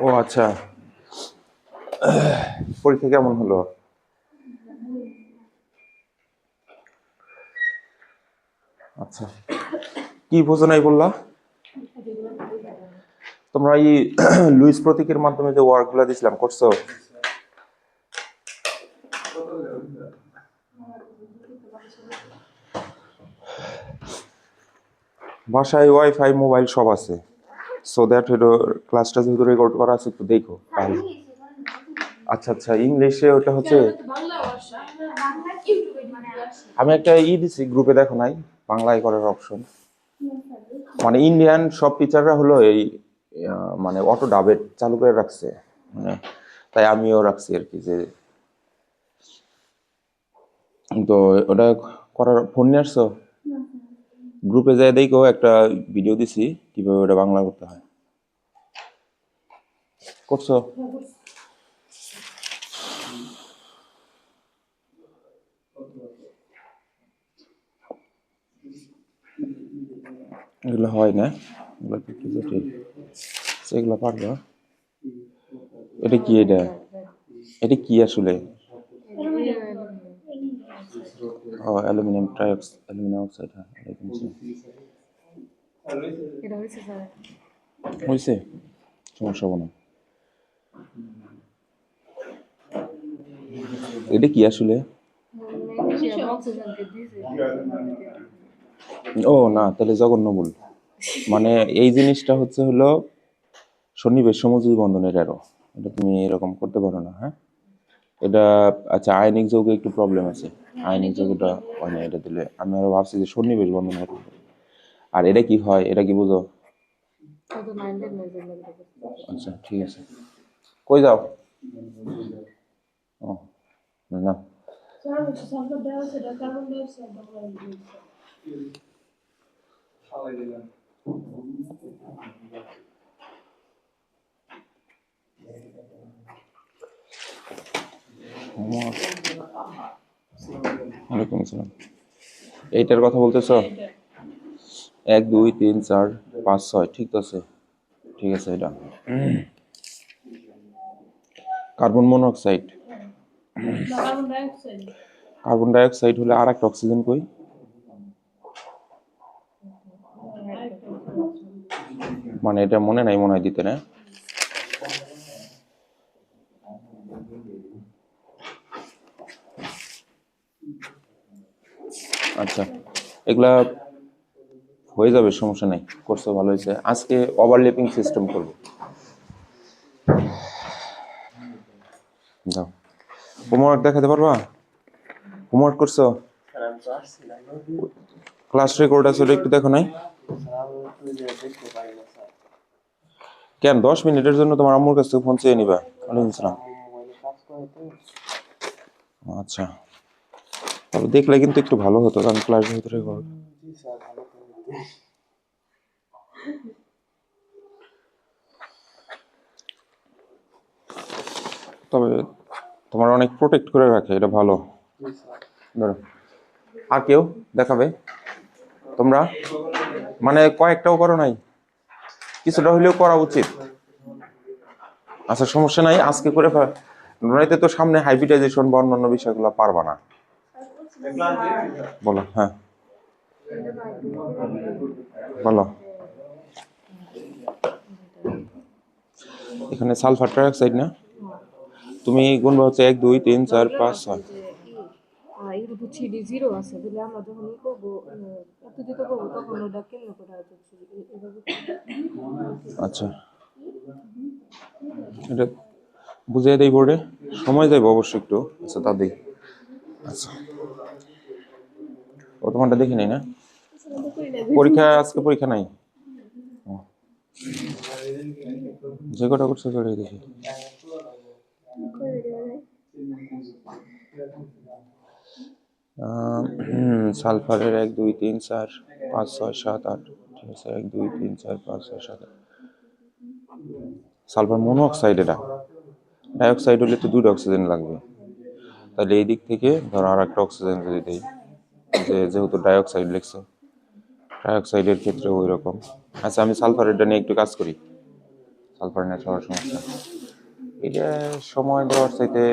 ও আচ্ছা, পরীক্ষা কেমন হলো? আচ্ছা, কি বোঝো নাই বললা? তোমরা এই লুইস প্রতীকের মাধ্যমে যে ওয়ার্ক গুলা দিছিলাম করছো? বাসায় ওয়াইফাই মোবাইল সব আছে, সো দ্যাট হলো ক্লাসটা যেহেতু রেকর্ড করা আছে একটু দেখো তাহলে। আচ্ছা আচ্ছা, ইংলিশে ওটা হচ্ছে আমি একটা দিছি গ্রুপে, দেখো নাই বাংলায় করার অপশন। মানে ইন্ডিয়ান সব টিচাররা হলো এই মানে অটো ডাবেট চালু করে রাখছে, মানে তাই আমিও রাখছি আর কি, যে তো ওটা করার ফোন নিয়ে আসছো? গ্রুপে যাই দেখো, একটা ভিডিও দিছি কিভাবে ওটা বাংলা করতে হয়। করছো? এগুলো হয় না, এগুলো কি জটিল, সেগুলো পারবা। এটা কি? এটা কি আসলে? ও অ্যালুমিনিয়াম অ্যালুমিনিয়াম অক্সাইড, হ্যাঁ হয়েছে, সমস্যা হবে না। এটা কি আসলে? ও না, তাহলে জঘন্য ভুল। মানে এই জিনিসটা হচ্ছে হলো সন্নিবেশ সমযোজী বন্ধনের এরো, এটা তুমি এরকম করতে পারো না, হ্যাঁ এটা। আচ্ছা, আয়নিক যৌগে একটু প্রবলেম আছে, আয়নিক যৌগটা হয় না এটা দিলে। আমি আরো ভাবছি যে সন্নিবেশ বন্ধন করতে পারি। আর এটা কি হয়, এটা কি বুঝো? আচ্ছা ঠিক আছে, কই যাও? ও না, ওয়ালাইকুম আসসালাম। এইটার কথা বলতেছ? 1 2 3 4 5 6, ঠিক আছে, ঠিক আছে। এটা carbon monoxide. Carbon die oxide হলে আর একটা অক্সিজেন কই? মানে এটা মনে নাই, মনে হয় দিতে না। আচ্ছা, এগুলা হয়ে যাবে, সমস্যা নাই, করছো ভালো হয়েছে। আজকে ওভারল্যাপিং সিস্টেম করবো, যাও। হোমওয়ার্ক দেখাতে পারবা? হোমওয়ার্ক করছো? ক্লাস রেকর্ড আছে, ওটা একটু দেখো নাই? কেন 10 মিনিটের জন্য তোমার আম্মুর কাছ থেকে ফোন চেয়ে নিবা? ওয়ালাইকুম আসসালাম। আচ্ছা, তবে দেখলে কিন্তু একটু ভালো হতো, কারণ ক্লাসের ভিতরে তবে তোমার অনেক প্রোটেক্ট করে রাখে, এটা ভালো। ধরো, আর কেউ দেখাবে? তোমরা মানে কয়েকটাও করো নাই? কিছুটা হলেও করা উচিত। আচ্ছা সমস্যা নাই, আজকে করে নয়তো তো সামনে হাইব্রিডাইজেশন বা অন্যান্য বিষয়গুলো পারবা না। বলো, হ্যাঁ বলো। এখানে সালফার ট্রাইঅক্সাইড না, তুমি গুনবা হচ্ছে 1 2 3 4 5 6। আচ্ছা, এটা বুঝিয়ে দেই বোর্ডে, সময় যাইব অবশ্য একটু। আচ্ছা তা দিই। আচ্ছা, ও তোমারটা দেখি নাই না? পরীক্ষা আজকে পরীক্ষা নাই? যে কটা করছো সেটাই দেখি। সালফারের 1 2 3 4 5 6 7 8, ঠিক আছে, 1 2 3 4 5 6 7 8। সালফার মনোঅক্সাইড, এটা ডাইঅক্সাইড হলে তো 2টা অক্সিজেন লাগবে, তাহলে এই দিক থেকে ধরো আর একটা অক্সিজেন যদি দেই, যেহেতু ডাইঅক্সাইড লিখছো, ডাইঅক্সাইডের ক্ষেত্রে ওই রকম। আচ্ছা, আমি সালফারেরটা নিয়ে একটু কাজ করি। সালফার নেশা হওয়ার সমস্যা, এটা সময় দেওয়ার চাইতে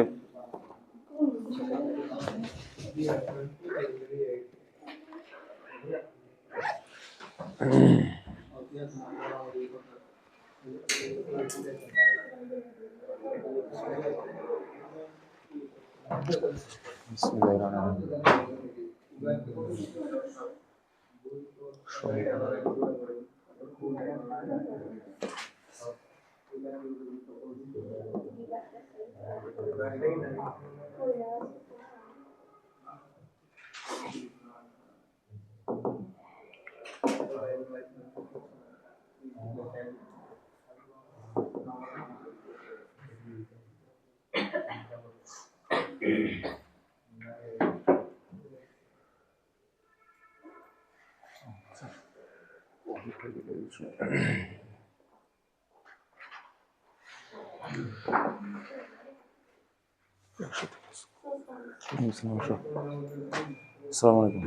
আসসালামু আলাইকুম।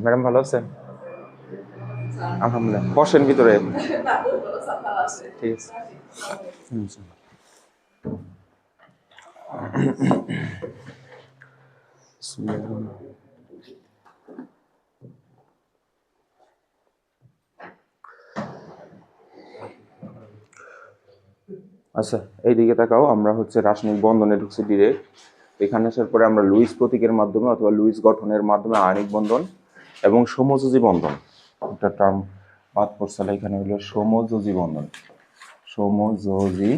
ম্যাডাম ভালো আছেন? আলহামদুলিল্লাহ, বসেন ভিতরে। ঠিক আছে। আচ্ছা, এইদিকে তাকাও। আমরা হচ্ছে রাসায়নিক বন্ধনে ঢুকছি ডিরেক্ট। এখানে আসার পরে আমরা লুইস প্রতীকের মাধ্যমে অথবা লুইস গঠনের মাধ্যমে আয়নিক বন্ধন এবং সমযোজী বন্ধন, একটা টার্ম বাদ পড়ছে এখানে, হলো সমযোজী বন্ধন। সমযোজী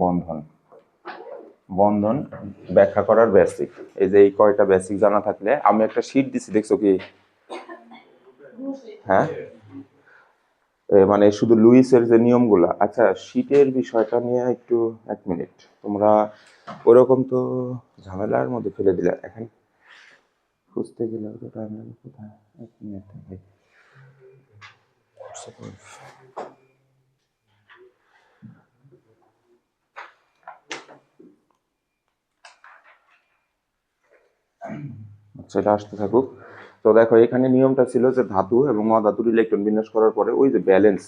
বন্ধন বন্ধন ব্যাখ্যা করার বেসিক, এই যে এই কয়টা বেসিক জানা থাকলে, আমি একটা শীট দিছি, দেখছো কি? হ্যাঁ, মানে শুধু লুইসের যে নিয়মগুলা। আচ্ছা, শীটের বিষয়টা নিয়ে একটু 1 মিনিট, তোমরা ওরকম তো ঝামেলার মধ্যে ফেলে দিলে, এখন খুঁজতে গেলে কোথায়? 1 মিনিট থাকে। আচ্ছা, এটা আসতে থাকুক। তো দেখো, এখানে নিয়মটা ছিল যে ধাতু এবং অধাতুর ইলেকট্রন বিন্যাস করার পরে ওই যে ব্যালেন্স,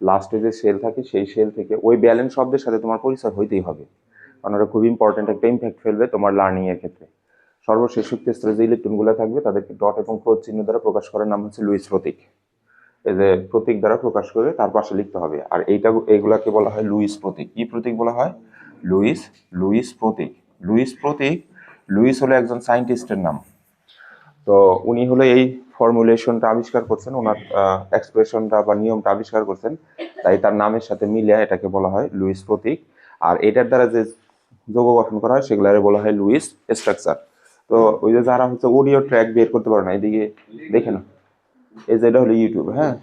লাস্টে যে সেল থাকে, সেই সেল থেকে ওই ব্যালেন্স শব্দের সাথে তোমার পরিচয় হইতেই হবে, কারণ ওটা খুব ইম্পর্টেন্ট একটা ইম্প্যাক্ট ফেলবে তোমার লার্নিং এর ক্ষেত্রে। সর্বশেষ শক্তি স্তরে যে ইলেকট্রনগুলো থাকবে তাদেরকে ডট এবং ক্রোশ চিহ্ন দ্বারা প্রকাশ করার নাম হচ্ছে লুইস প্রতীক। এই যে প্রতীক দ্বারা প্রকাশ করে তার পাশে লিখতে হবে। আর এইগুলাকে বলা হয় লুইস প্রতীক। কি প্রতীক বলা হয়? লুইস প্রতীক। লুইস প্রতীক, লুইস হলো একজন সায়েন্টিস্টের নাম। তো উনি হলো এই ফর্মুলেশনটা আবিষ্কার করছেন, ওনার এক্সপ্রেশনটা বা নিয়মটা আবিষ্কার করছেন, তাই তার নামের সাথে মিলিয়ে এটাকে বলা হয় লুইস প্রতীক। আর এটার দ্বারা যে যৌগ গঠন করা হয় সেগুলারে বলা হয় লুইস স্ট্রাকচার। তো ওই যে যারা হচ্ছে অডিও ট্র্যাক বের করতে পারে না, এদিকে দেখে না, এই যে এটা হলো ইউটিউব। হ্যাঁ,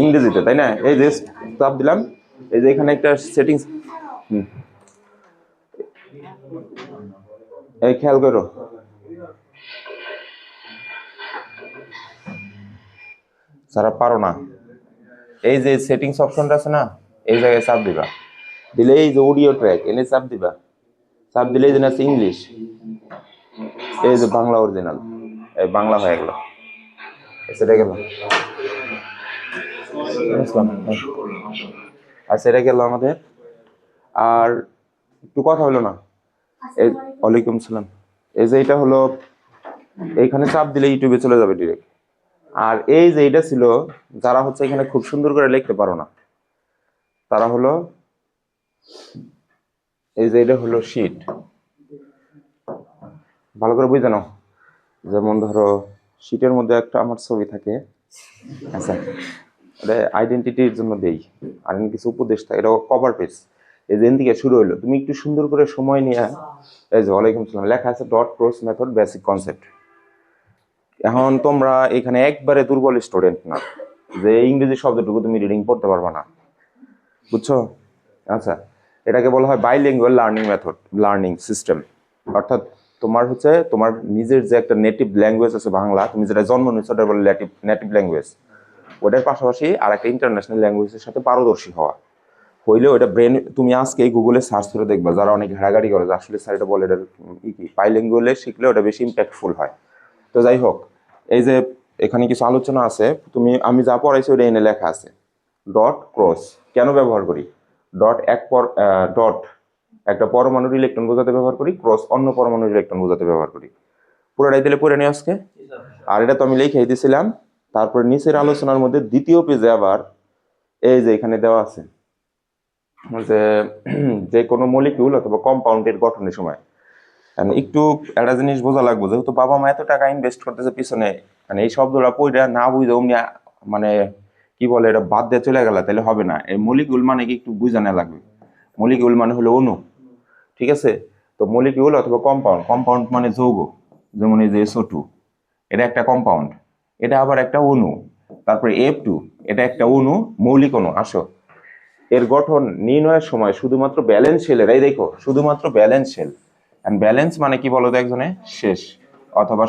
ইংরেজিতে, তাই না? এই যে চাপ দিলাম, এই যে এখানে একটা সেটিংস, এই খেয়াল করো, যারা পারো না, এই যে সেটিংস অপশনটা আছে না, এই জায়গায় চাপ দিবা, দিলে এই যে অডিও ট্র্যাক এনে চাপ দিবা, চাপ দিলে এই যে আছে ইংলিশ, এই যে বাংলা অরিজিনাল, এই বাংলা হয়ে গেল, সেটা গেল। আর সেটা গেল আমাদের। আর একটু কথা হলো না, ওয়ালাইকুম সালাম। এই যে এটা হলো, এইখানে চাপ দিলে ইউটিউবে চলে যাবে ডিরেক্ট। আর এই যে এটা ছিল, যারা হচ্ছে এখানে খুব সুন্দর করে লিখতে পারো না, তারা হলো, এই যে এটা হলো শীট, ভালো করে বুঝে নাও। যেমন ধরো, শীটের মধ্যে একটা আমার ছবি থাকে, আচ্ছা, এটা আইডেন্টিটির জন্য দেই, আর কিছু উপদেশ থাকে, এটা কভার পেজ। এই দিন থেকে শুরু হলো, তুমি একটু সুন্দর করে সময় নিয়ে, এই যে ওয়ালাইকুম সালাম লেখা আছে, dot cross method basic concept. এখন তোমরা এখানে একবারে দুর্বল স্টুডেন্ট না যে ইংরেজি শব্দটুকু তুমি রিডিং পড়তে পারবে না, বুঝছো? আচ্ছা, এটাকে বলা হয় bilingual learning method, learning system. অর্থাৎ তোমার হচ্ছে তোমার নিজের যে একটা নেটিভ ল্যাঙ্গুয়েজ আছে বাংলা, তুমি যেটা জন্ম নিচ্ছ ওটা বলে নেটিভ ল্যাঙ্গুয়েজ, ওটার পাশাপাশি আর একটা ইন্টারন্যাশনাল ল্যাঙ্গুয়েজের সাথে পারদর্শী হওয়া হইলে ওটা ব্রেন, তুমি আজকে গুগলে সার্চ করে দেখবা, যারা অনেক ঘাড়াঘাড়ি করে যে আসলে স্যার এটা বলে, এটা কি বাইলিঙ্গুয়ালে শিখলে ওটা বেশি ইম্প্যাক্টফুল হয়। তো যাই হোক, এই যে এখানে কিছু আলোচনা আছে, আমি যা পড়াইছি ওটা এনে লেখা আছে। ডট ক্রস কেন ব্যবহার করি? ডট একটা পরমাণুর ইলেকট্রন বোঝাতে ব্যবহার করি, ক্রস অন্য পরমাণুর ইলেকট্রন বোঝাতে ব্যবহার করি। পুরোটাই দিলে পড়ে নিয়ে আজকে। আর এটা তো আমি লিখেই দিয়েছিলাম। তারপর নিচের আলোচনার মধ্যে দ্বিতীয় পেজে আবার এই যে এখানে দেওয়া আছে যে যে কোনো মলিকিউল অথবা কম্পাউন্ডের গঠনের সময় একটু একটা জিনিস বোঝা লাগবে, যেহেতু বাবা মা এত টাকা ইনভেস্ট করতেছে পিছনে, মানে এই শব্দটা পড়া না বুঝে অমনি মানে কি বলে এটা বাদ দিয়ে চলে গেল, তাহলে হবে না। এই মলিকিউল মানে কি একটু বুঝা না লাগবে। মলিকিউল মানে হলো অণু, ঠিক আছে? তো মলিকিউল অথবা কম্পাউন্ড মানে যৌগ, যেমন এই যে SO2 এটা একটা কম্পাউন্ড, এটা আবার একটা অণু। তারপরে F2 এটা একটা অণু, মৌলিক অণু। আসো, এর গঠন নির্ণয়ের সময় শুধুমাত্র ব্যালেন্স শেলের, এই দেখো শুধুমাত্র ব্যালেন্স শেল, এন্ড ব্যালেন্স মানে কি বলো তো একজনে, শেষ অথবা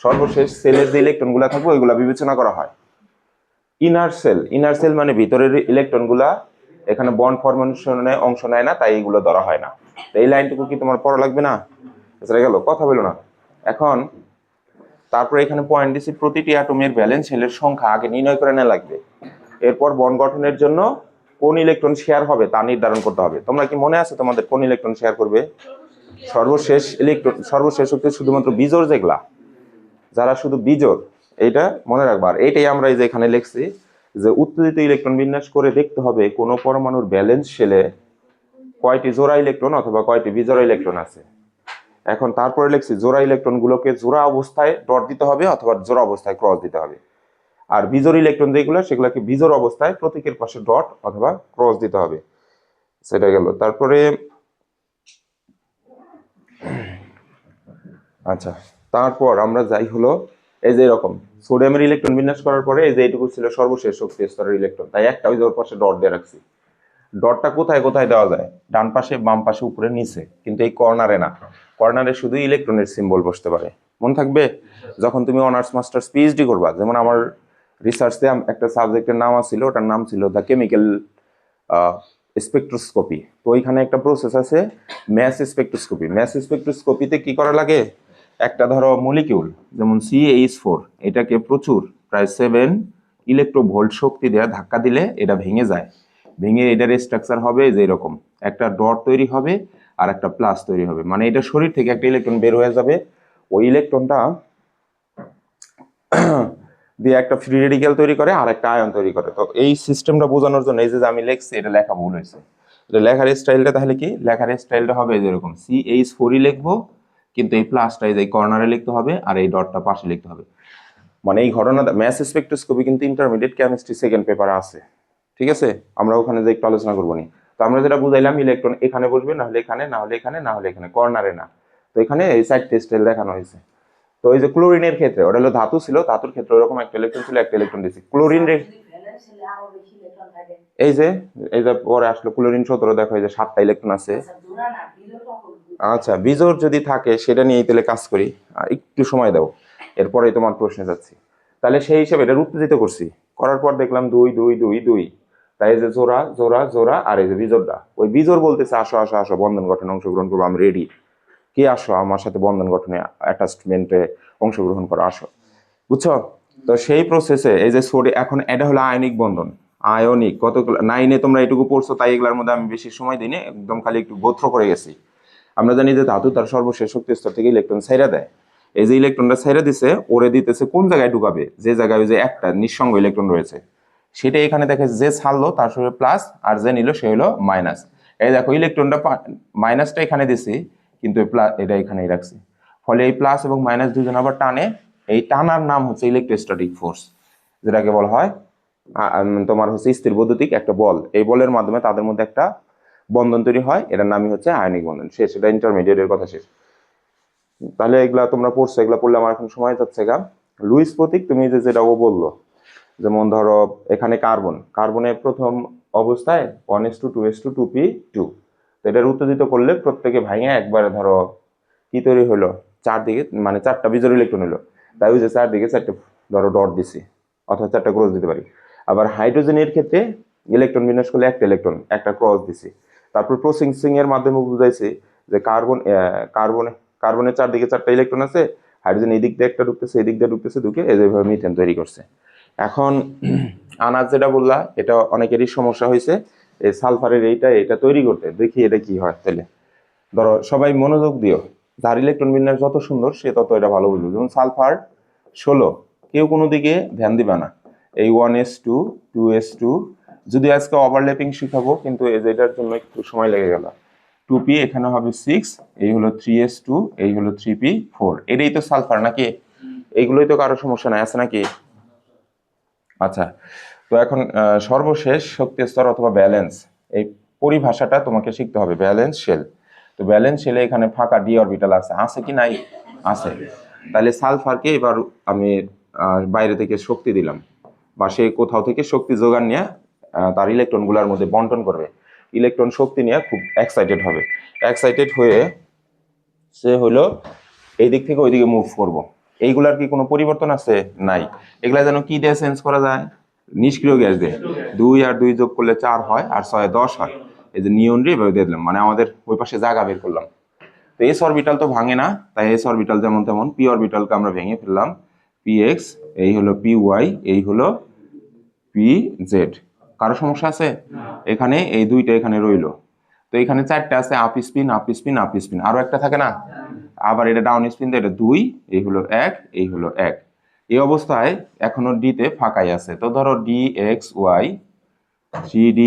সর্বশেষ সেলের যে ইলেকট্রন গুলা থাকবে ওইগুলা বিবেচনা করা হয়। ইনার সেল মানে ভিতরের ইলেকট্রন গুলা এখানে বন্ড ফরমেশনে অংশ নেয় না, তাই এগুলো ধরা হয় না। এই লাইনটুকু কি তোমার পড়া লাগবে না? এছাড়া গেল কথা বলো না এখন। তারপরে এখানে পয়েন্ট দিছি, প্রতিটি অ্যাটমের ব্যালেন্স শেলের সংখ্যা আগে নির্ণয় করে নেওয়া লাগবে। এরপর বন্ড গঠনের জন্য কোন ইলেকট্রন শেয়ার হবে তা নির্ধারণ করতে হবে। তোমরা কি মনে আছে তোমাদের কোন ইলেকট্রন শেয়ার করবে? সর্বশেষ হচ্ছে শুধুমাত্র বিজোড় যেগুলা, যারা শুধু বিজোড়, এইটা মনে রাখবা। আর এইটাই আমরা এই যে এখানে লিখছি যে উত্তেজিত ইলেকট্রন বিন্যাস করে দেখতে হবে কোন পরমাণুর ব্যালেন্স শেলে কয়টি জোড়া ইলেকট্রন অথবা কয়টি বিজোড় ইলেকট্রন আছে। এখন তারপরে লিখছি জোড়া ইলেকট্রন গুলোকে জোড়া অবস্থায় ডট দিতে হবে অথবা জোড়া অবস্থায় ক্রস দিতে হবে। আর বিজোড় ইলেকট্রন যেগুলো সেগুলোকে বিজোড় অবস্থায় প্রতীকের পাশে ডট অথবা ক্রস দিতে হবে। সেটা গেল। তারপরে আচ্ছা, তারপর আমরা যাই হলো এই যে এরকম সোডিয়ামের ইলেকট্রন বিন্যাস করার পরে এই যে এইটুকু ছিল সর্বশেষ শক্তি স্তরের ইলেকট্রন, তাই একটা ওই যে ওর পাশে ডট দিয়ে রাখছি। ডটটা কোথায় কোথায় দেওয়া যায়? ডান পাশে, বাম পাশে, উপরে, নিচে, কিন্তু এই কর্নারে না। কর্নারে শুধু ইলেকট্রনের সিম্বল বসতে পারে। মনে থাকবে যখন তুমি অনার্স মাস্টার্স পিএইচডি করবা। যেমন আমার রিসার্চে একটা সাবজেক্টের নাম ছিল, ওটার নাম ছিল দ্য কেমিক্যাল স্পেকট্রোস্কোপি। তো ওইখানে একটা প্রসেস আছে ম্যাস স্পেকট্রোস্কোপি। ম্যাস স্পেকট্রোস্কোপিতে কি করা লাগে, একটা ধরো মলিকিউল যেমন CH4, এটাকে প্রচুর প্রায় 7 ইলেকট্রোভোল্ট শক্তি দেওয়া ধাক্কা দিলে এটা ভেঙে যায়। ভেঙে এটার স্ট্রাকচার হবে যে এরকম, একটা ডট তৈরি হবে আর একটা প্লাস তৈরি হবে, মানে এটা শরীর থেকে একটা ইলেকট্রন বের হয়ে যাবে। ওই ইলেকট্রনটা দিয়ে একটা ফ্রি রেডিক্যাল তৈরি করে আর একটা আয়ন তৈরি করে। তো এই সিস্টেমটা বোঝানোর জন্য এই যে আমি লিখছি, এটা লেখা ভুল হয়েছে। এটা লেখার স্টাইলটা তাহলে কি, লেখার স্টাইলটা হবে যেরকম CH4 লিখবো, কিন্তু এই প্লাসটা এই কর্নারে লিখতে হবে আর এই ডটটা পাশে লিখতে হবে। মানে এই ঘটনাটা ম্যাস স্পেকট্রোস্কোপি কিন্তু ইন্টারমিডিয়েট কেমিস্ট্রি সেকেন্ড পেপারে আছে, ঠিক আছে? আমরা ওখানে যে একটু আলোচনা করবো নি। তো আমরা যেটা বুঝাইলাম, ইলেকট্রন এখানে বসবে, না হলে এখানে, না হলে এখানে, না হলে এখানে, কর্নারে না। তো এখানে এই চারটে স্টাইল দেখানো হয়েছে। তো এই যে ক্লোরিনের ক্ষেত্রে ওটা হলো ধাতু ছিল, ধাতুর ক্ষেত্রে ওরকম একটা ইলেকট্রন ছিল, একটা ইলেকট্রন দিয়েছি। ক্লোরিন এই যে পরে আসলো ক্লোরিন 17, দেখো এই যে 7টা ইলেকট্রন আছে। আচ্ছা, বিজোড় যদি থাকে সেটা নিয়েই তাহলে কাজ করি, একটু সময় দাও, এরপরে তোমার প্রশ্নে যাচ্ছি। তাহলে সেই হিসেবে এটা উত্তেজিত করছি, করার পর দেখলাম 2 2 2 2, তাই যে জোড়া জোড়া জোড়া, আর এই যে বিজোড়টা, ওই বিজোড় বলতেছে আসো আসো আসো বন্ধন গঠনে অংশগ্রহণ করবো, আমি রেডি, কে আসো আমার সাথে বন্ধন গঠনে অ্যাটাচমেন্টে অংশগ্রহণ করো, আসো। বুঝছো? তো সেই প্রসেসে এই যে এখন এটা হলো আয়নিক বন্ধন। আয়নিক কতগুলো 9-এ তোমরা এটুকু পড়ছো, তাই এগুলোর মধ্যে আমি বেশি সময় দিই না, একদম খালি একটু গোত্র করে গেছি। আমরা জানি যে ধাতু তার সর্বশেষ শক্তি স্তর থেকে ইলেকট্রন ছাইরা দেয়। এই যে ইলেকট্রনটা ছাইরা দিছে, ওরে দিতেছে কোন জায়গায় ঢুকাবে, যে জায়গায় ওই যে একটা নিঃসঙ্গ ইলেকট্রন রয়েছে সেটা এখানে দেখে, যে ছাড়লো তার সঙ্গে প্লাস, আর যে নিল সে হলো মাইনাস। এই দেখো ইলেকট্রনটা মাইনাসটা এখানে দিছি, কিন্তু এটা এখানেই রাখছি। ফলে এই প্লাস এবং মাইনাস দুজন আবার টানে। এই টানার নাম হচ্ছে ইলেকট্রোস্ট্যাটিক ফোর্স, যেটাকে বলা হয় তোমার হচ্ছে স্থির বৈদ্যুতিক একটা বল। এই বলের মাধ্যমে তাদের মধ্যে একটা বন্ধন তৈরি হয়, এটার নামই হচ্ছে আয়নিক বন্ধন। শেষ, এটা ইন্টারমিডিয়েটের কথা শেষ। তাহলে এগুলা তোমরা পড়ছো, এগুলা পড়লে আমার এখন সময় যাচ্ছে গা। লুইস প্রতীক তুমি যেটা ও বললো, যেমন ধরো এখানে কার্বনের প্রথম অবস্থায় 1s2 2s2 2p2, তো এটার উত্তেজিত করলে প্রত্যেকে ভাঙে একবারে ধরো কি তৈরি হলো, চারদিকে মানে 4টা বিজোড় ইলেকট্রন হলো, তাই ওই যে 4 দিকে 4টে ধরো ডট দিছি অথবা 4টা ক্রস দিতে পারি। আবার হাইড্রোজেনের ক্ষেত্রে ইলেকট্রন বিন্যাস করলে একটা ইলেকট্রন একটা ক্রস দিছি। তারপর প্রসেসিং এর মাধ্যমে বুঝাইছি যে কার্বনের 4দিকে 4টা ইলেকট্রন আছে, হাইড্রোজেন এই দিক দিয়ে একটা ঢুকতেছে, এই দিক দিয়ে ঢুকতেছে, ঢুকে এইভাবে মিথেন তৈরি করছে। এখন আনাজ যেটা বললা এটা অনেকেরই সমস্যা হয়েছে এই সালফারের এটা তৈরি করতে। দেখি এটা কি হয়। তাহলে ধরো সবাই মনোযোগ দিও, যার ইলেকট্রন বিন্যাস যত সুন্দর সে তত এটা ভালো বুঝবে। যেমন সালফার 16, কেউ কোনো দিকে ধ্যান দিবা না। এই 1s2 2s2, যদি আজকে ওভারল্যাপিং শিখাবো কিন্তু এটার জন্য একটু সময় লেগে গেল। 2p এখানে হবে 6, এই হলো 3s2, এই হলো 3p4, এটাই তো সালফার নাকি? এইগুলোই তো কারো সমস্যা নাই আছে নাকি? আচ্ছা, তো এখন সর্বশেষ শক্তি স্তর অথবা ব্যালেন্স, এই পরিভাষাটা তোমাকে শিখতে হবে। ব্যালেন্স শেল, তো ব্যালেন্স শেলে এখানে ফাঁকা ডি অরবিটাল আছে কি নাই? আছে। তাহলে সালফারকে এবার আমি বাইরে থেকে শক্তি দিলাম, বা সে কোথাও থেকে শক্তি যোগান নিয়ে তার ইলেকট্রনগুলোর মধ্যে বন্টন করবে। ইলেকট্রন শক্তি নিয়ে খুব এক্সাইটেড হবে, এক্সাইটেড হয়ে সে হলো এই দিক থেকে ওই দিকে মুভ করব। এইগুলার কি কোনো পরিবর্তন আছে? নাই। এগুলা যেন কি দিয়ে চেঞ্জ করা যায়? নিষ্ক্রিয় গ্যাস দিয়ে। 2 আর 2 যোগ করলে 4 হয়, আর 6 10 হয়। এই যে নিয়ন রে এভাবে দিয়ে দিলাম, মানে আমাদের ওই পাশে জায়গা বের করলাম। তো এস অরবিটাল তো ভাঙে না, তাই এস অরবিটাল যেমন তেমন, পি অরবিটালকে আমরা ভেঙে ফেললাম। পি এক্স, এই হলো পি ওয়াই, এই হলো পি জেড। কারো সমস্যা আছে? এখানে এই দুইটা এখানে রইলো। তো এখানে 4টা আছে, up spin up spin up spin, আরো একটা থাকে না? আবার এটা ডাউন স্পিন, এটা 2, এই হলো 1, এই হলো 1। এই অবস্থায় এখনো ডি তে ফাঁকাই আছে। তো ধরো D X Y, 3d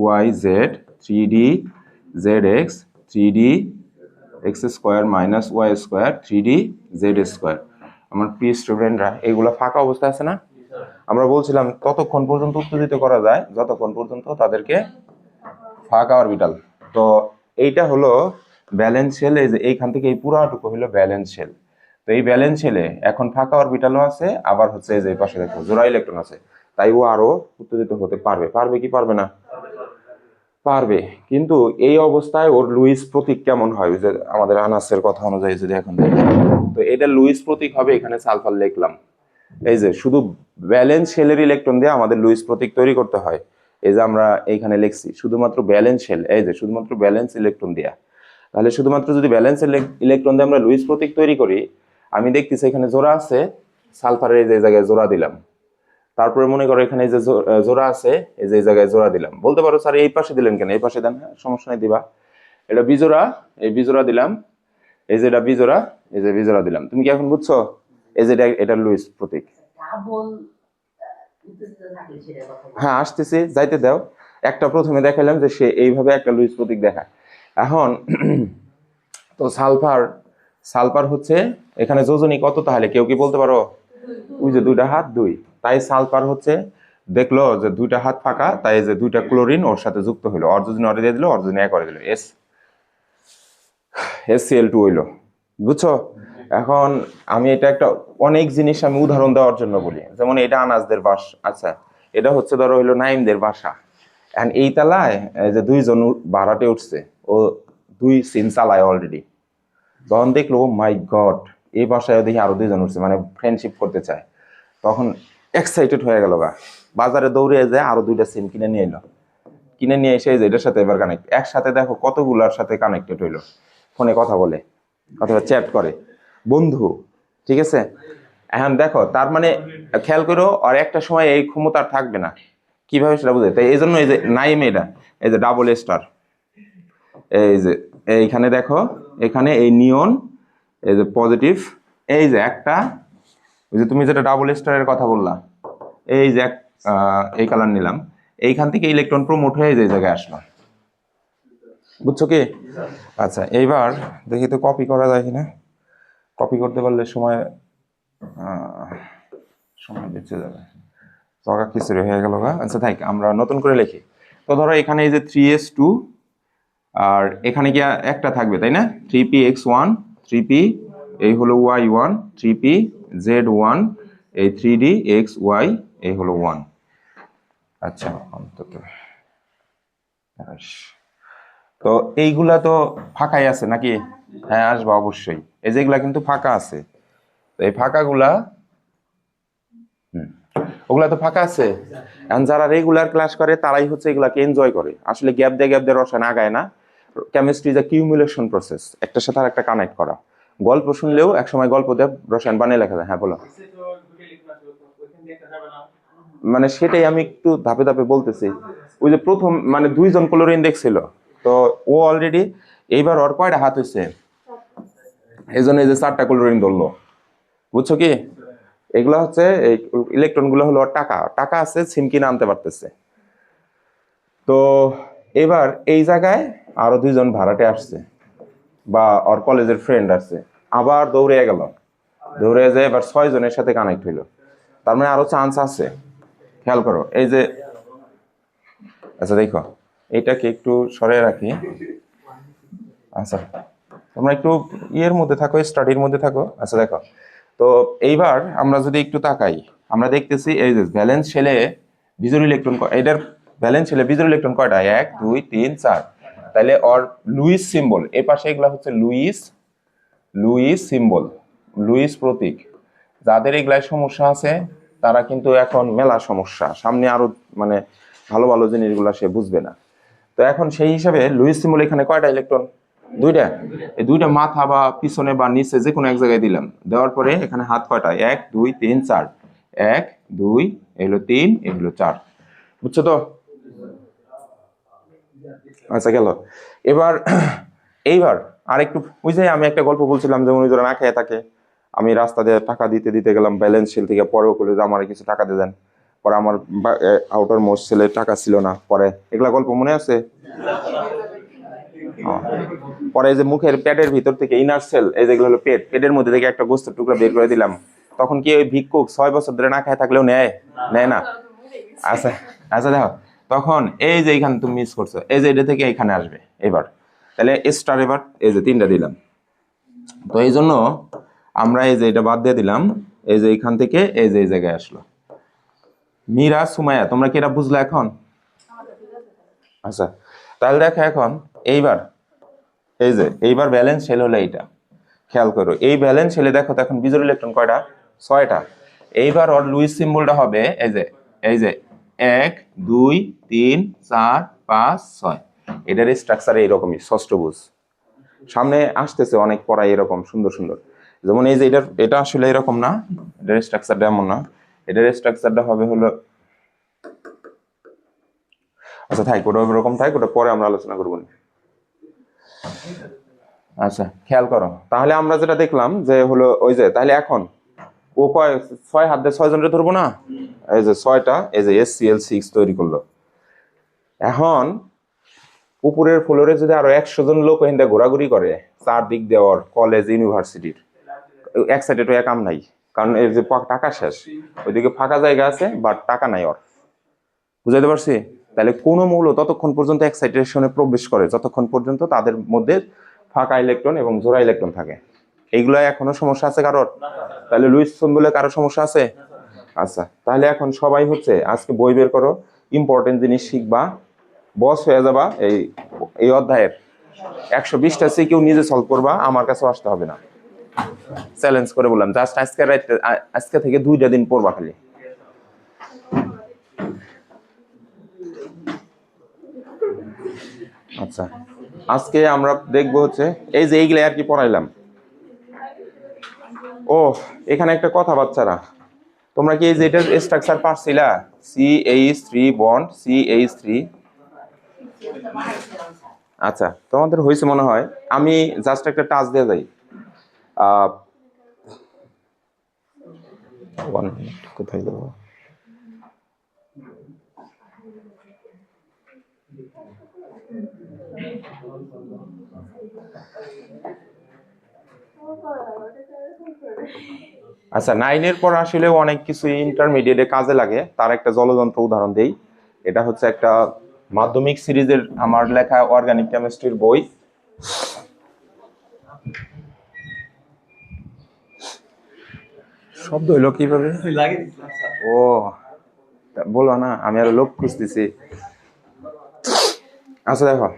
Y Z, 3d Z X, 3d X square minus Y square, 3d Z square. আমার প্রিয় স্টুডেন্টরা, এগুলো ফাঁকা অবস্থায় আছে না? আমরা বলছিলাম ততক্ষণ পর্যন্ত উত্তেজিত করা যায় যতক্ষণ পর্যন্ত তাদেরকে ফাঁকা অরবিটাল। তো এইটা হলো ব্যালেন্স শেল। এই যে এইখান থেকে এই পুরাটুকু হলো ব্যালেন্স শেল। তো এই ব্যালেন্স শেলে এখন ফাঁকা অরবিটালও আছে, আবার হচ্ছে এই যে পাশে দেখো জোড়া ইলেকট্রন আছে, তাই ও আরো উত্তেজিত হতে পারবে। পারবে কি পারবে না? পারবে। কিন্তু এই অবস্থায় ওর লুইস প্রতীক কেমন হয়? যে আমাদের আনাসের কথা অনুযায়ী যদি এখন দেখি, তো এটা লুইস প্রতীক হবে। এখানে সালফার লিখলাম, এই যে শুধু ব্যালেন্স শেলের ইলেকট্রন দিয়ে আমাদের লুইস প্রতীক তৈরি করতে হয়। এই যে আমরা এইখানে লিখছি শুধুমাত্র ব্যালেন্স শেল, এই যে শুধুমাত্র ব্যালেন্স ইলেকট্রন দিয়া। তাহলে শুধুমাত্র যদি ব্যালেন্স ইলেকট্রন দিয়ে আমরা লুইস প্রতীক তৈরি করি, আমি দেখতেছি এখানে জোড়া আছে, সালফারের এই যে জায়গায় জোড়া দিলাম। তারপরে মনে করো এখানে এই যে জোড়া আছে, এই যে এই জায়গায় জোড়া দিলাম। বলতে পারো স্যার এই পাশে দিলেন কেন? এই পাশে দেন, হ্যাঁ সমস্যা নেই, দিবা। এটা বিজোড়া, এই বিজোড়া দিলাম, এই যে এটা বিজোড়া, এই যে বিজোড়া দিলাম। তুমি কি এখন বুঝছো? এই যে এটা লুইস প্রতীক। হ্যাঁ আসতেছি, যাইতে দাও। একটা প্রথমে দেখাইলাম যে সে এইভাবে একটা লুইস প্রতীক দেখায়। এখন তো সালফার হচ্ছে এখানে যোজনী কত? তাহলে কেউ কি বলতে পারো? ওই যে 2টা হাত 2, তাই সালফার হচ্ছে দেখলো যে 2টা হাত ফাঁকা, তাই যে 2টা ক্লোরিন ওর সাথে যুক্ত হইলো, অর্জুন অরে দিয়ে দিল, অর্জুন এক করে দিল, HCl2 হইলো। বুঝছো? এখন আমি এটা একটা অনেক জিনিস আমি উদাহরণ দেওয়ার জন্য বলি। যেমন এটা আনাজদের বাসা, আচ্ছা এটা হচ্ছে ধরো হইলো নাইমদের বাসা। এখন এই তালায় যে 2জন ভাড়াটে উঠছে, ও 2 সিন চালায় অলরেডি। তখন দেখলো মাই গড, এই বাসায় দেখি আরো 2জন উঠছে, মানে ফ্রেন্ডশিপ করতে চায়। তখন এক্সাইটেড হয়ে গেল গা, বাজারে দৌড়ে যায় আরো 2টা সিম কিনে নিয়ে এলো। কিনে নিয়ে এসে এটার সাথে এবার কানেক্ট, একসাথে দেখো কতগুলার সাথে কানেক্টেড হইলো, ফোনে কথা বলে অথবা চ্যাট করে, বন্ধু। ঠিক আছে? এখন দেখো তার মানে খেয়াল করো, আর একটা সময় এই ক্ষমতা আর থাকবে না। কিভাবে সেটা বুঝে? তাই এই জন্য এই যে নাইম, এটা এই যে ডাবল স্টার, এই যে এইখানে দেখো, এখানে এই নিয়ন, এই যে পজিটিভ, এই যে একটা, ওই যে তুমি যেটা ডাবল স্টারের কথা বললা, এই যে এই কালার নিলাম, এইখান থেকে ইলেকট্রন প্রমোট হয়ে যে জায়গায় আসলো। বুঝছো কি? আচ্ছা এইবার দেখি তো কপি করা যায় কিনা। কপি করতে পারলে সময় বেঁচে যাবে। তকা খিচুড়ি হয়ে গেল গা। আচ্ছা থাক, আমরা নতুন করে লিখি। তো ধরো এখানে এই যে 3s2, আর এখানে কি একটা থাকবে তাই না? 3px1, 3p এই হলো y1, 3pz1, এই 3dxy এই হলো 1। আচ্ছা অন্তত তো এইগুলা তো ফাঁকাই আছে নাকি? হ্যাঁ আসবা অবশ্যই। এই যেগুলা কিন্তু ফাঁকা আছে, তো এই ফাঁকাগুলা ওগুলা তো ফাঁকা আছে। এখন যারা রেগুলার ক্লাস করে তারাই হচ্ছে এগুলাকে এনজয় করে। আসলে গ্যাপ দিয়ে রসায়ন আগায় না। কেমিস্ট্রি ইজ আ কিউমুলেশন প্রসেস, একটার সাথে আর একটা কানেক্ট করা। গল্প শুনলেও একসময় গল্প দিয়ে রসায়ন বানিয়ে লেখা যায়। হ্যাঁ বলো। মানে সেটাই আমি একটু ধাপে ধাপে বলতেছি। ওই যে প্রথম মানে 2 জন ক্লোরিন দেখছিল, তো ও অলরেডি এইবার ওর কয়টা হাত হয়েছে, এই জন্য এই যে 4টা ক্লোরিন ধরলো, বুঝছো কি? এগুলা হচ্ছে এই ইলেকট্রন গুলো হলো ওর টাকা, টাকা আছে, সিম কিনে আনতে পারতেছে। তো এবার এই জায়গায় আরো 2 জন ভাড়াটে আসছে বা ওর কলেজের ফ্রেন্ড আসছে, আবার দৌড়ে গেল, দৌড়ে যায় এবার 6 জনের সাথে কানেক্ট হইলো। তার মানে আরো চান্স আছে। খেয়াল করো এই যে, আচ্ছা দেখো এটাকে একটু সরিয়ে রাখি। আচ্ছা তোমরা একটু ইয়ের মধ্যে থাকো, স্টাডির মধ্যে থাকো। আচ্ছা দেখো, তো এইবার আমরা যদি একটু তাকাই, আমরা দেখতেছি এই যে ভ্যালেন্স শেলে বিজোড় ইলেকট্রন, এটার ভ্যালেন্স শেলে বিজোড় ইলেকট্রন কয়টা, 1 2 3 4। তাহলে ওর লুইস সিম্বল, এই পাশে এগুলা হচ্ছে লুইস, লুইস সিম্বল, লুইস প্রতীক। যাদের এগুলাই সমস্যা আছে তারা কিন্তু এখন মেলা সমস্যা, সামনে আরো মানে ভালো ভালো জিনিসগুলা সে বুঝবে না। তো এখন সেই হিসাবে লুইস সিম্বল এখানে কয়টা ইলেকট্রন, 2টা। এই 2টা মাথা বা পিছনে বা নিচে যে কোনো এক জায়গায় দিলাম, দেওয়ার পরে এখানে হাত কয়টা, 1 2 3 4, 1 2 এগুলো 3 এগুলো 4, বুঝছো তো? আচ্ছা গেল। এবার এইবার আরেকটু, ওই যে আমি একটা গল্প বলছিলাম যেমন ওই যারা না খেয়ে থাকে, আমি রাস্তা দিয়ে টাকা দিতে দিতে গেলাম ব্যালেন্স শিল থেকে, পরেও করে যে আমার কিছু টাকা দিয়ে দেন, পরে আমার আউটার মোস্ট ছেলে টাকা ছিল না, পরে এগুলা গল্প মনে আছে? পরে এই যে মুখের পেটের ভিতর থেকে ইনার সেল, এই যেগুলো হলো পেট, পেটের মধ্যে থেকে একটা গোস্তের টুকরা বের করে দিলাম, তখন কি ওই ভিক্ষুক 6 বছর ধরে না খায় থাকলেও নেয়? নেয় না? আচ্ছা, আচ্ছা দেখো, তখন এই যে এইখানে তুমি মিস করছো, এই যে এটা থেকে এখানে আসবে এবার, তাহলে স্টার এবার এই যে 3টা দিলাম, তো এই জন্য আমরা এই যে এটা বাদ দিয়ে দিলাম, এই যে এইখান থেকে এই যে এই জায়গায় আসলো। মীরা সুমাইয়া তোমরা কি এটা বুঝলে এখন? আচ্ছা তাহলে দেখো এখন এইবার এই যে এইবার ব্যালেন্স শেল হলো এইটা, খেয়াল করো এই ব্যালেন্স শেলে দেখো তো এখন বিজোড় ইলেকট্রন কয়টা, 6টা। এইবার ওর লুইস সিম্বলটা হবে এই যে, এই যে 1 2 3 4 5 6। এটার স্ট্রাকচার এইরকমই, ষষ্ঠভুজ। সামনে আসতেছে অনেক পড়াই এরকম সুন্দর সুন্দর, যেমন এই যে এটা আসলে এরকম না, এটার স্ট্রাকচারটা এমন না, এটার স্ট্রাকচারটা হবে হলো, আচ্ছা থাক ওটা ওরকম থাক, ওটা পরে আমরা আলোচনা করবো। আচ্ছা খেয়াল করো, তাহলে আমরা যেটা দেখলাম যে হলো ওই যে, তাহলে এখন ও কয় 6 হাত দিয়ে 6 জনকে ধরবো না, এই যে 6টা, এই যে SCl6 তৈরি করলো। এখন উপরের ফ্লোরে যদি আরো 100 জন লোক এখান থেকে ঘোরাঘুরি করে, চারদিক দেওয়ার কলেজ ইউনিভার্সিটির, এক সাইডে তো কাম নাই, কারণ এর যে টাকা শেষ, ওইদিকে ফাঁকা জায়গা আছে বাট টাকা নাই ওর, বুঝাইতে পারছি? তাহলে কোন মৌল ততক্ষণ পর্যন্ত এক্সাইটেশনে প্রবেশ করে যতক্ষণ পর্যন্ত তাদের মধ্যে ফাঁকা ইলেকট্রন এবং জোড়া ইলেকট্রন থাকে। এইগুলো এখনো সমস্যা আছে কারোর? তাহলে লুইস সিম্বলে কারো সমস্যা আছে? আচ্ছা তাহলে এখন সবাই হচ্ছে আজকে বই বের করো, ইম্পর্টেন্ট জিনিস শিখবা, বস হয়ে যাবা। এই এই অধ্যায়ের 120টা কেউ নিজে সলভ করবা, আমার কাছে আসতে হবে না, চ্যালেঞ্জ করে বললাম। জাস্ট আজকে থেকে 2টা দিন পড়বা খালি। আচ্ছা আজকে আমরা দেখবো হচ্ছে এই যে এইগুলো আর কি পড়াইলাম। ও এখানে একটা কথা বাচ্চারা, তোমরা কি এই যে এটার স্ট্রাকচার পারছিলা? CH3 bond CH3। আচ্ছা তোমাদের হয়েছে মনে হয়, আমি জাস্ট একটা টাচ দিয়ে যাই। কোথায় দেবো? আচ্ছা 9-এর পর আসলে অনেক কিছু ইন্টারমিডিয়েটে কাজে লাগে, তার একটা জলযন্ত্র উদাহরণ দেই। এটা হচ্ছে একটা মাধ্যমিক সিরিজের আমার লেখা অর্গানিক কেমিস্ট্রির বই। শব্দ হইলো কিভাবে? ও বলো না, আমি আরো লোক খুঁজতেছি। আচ্ছা দেখো,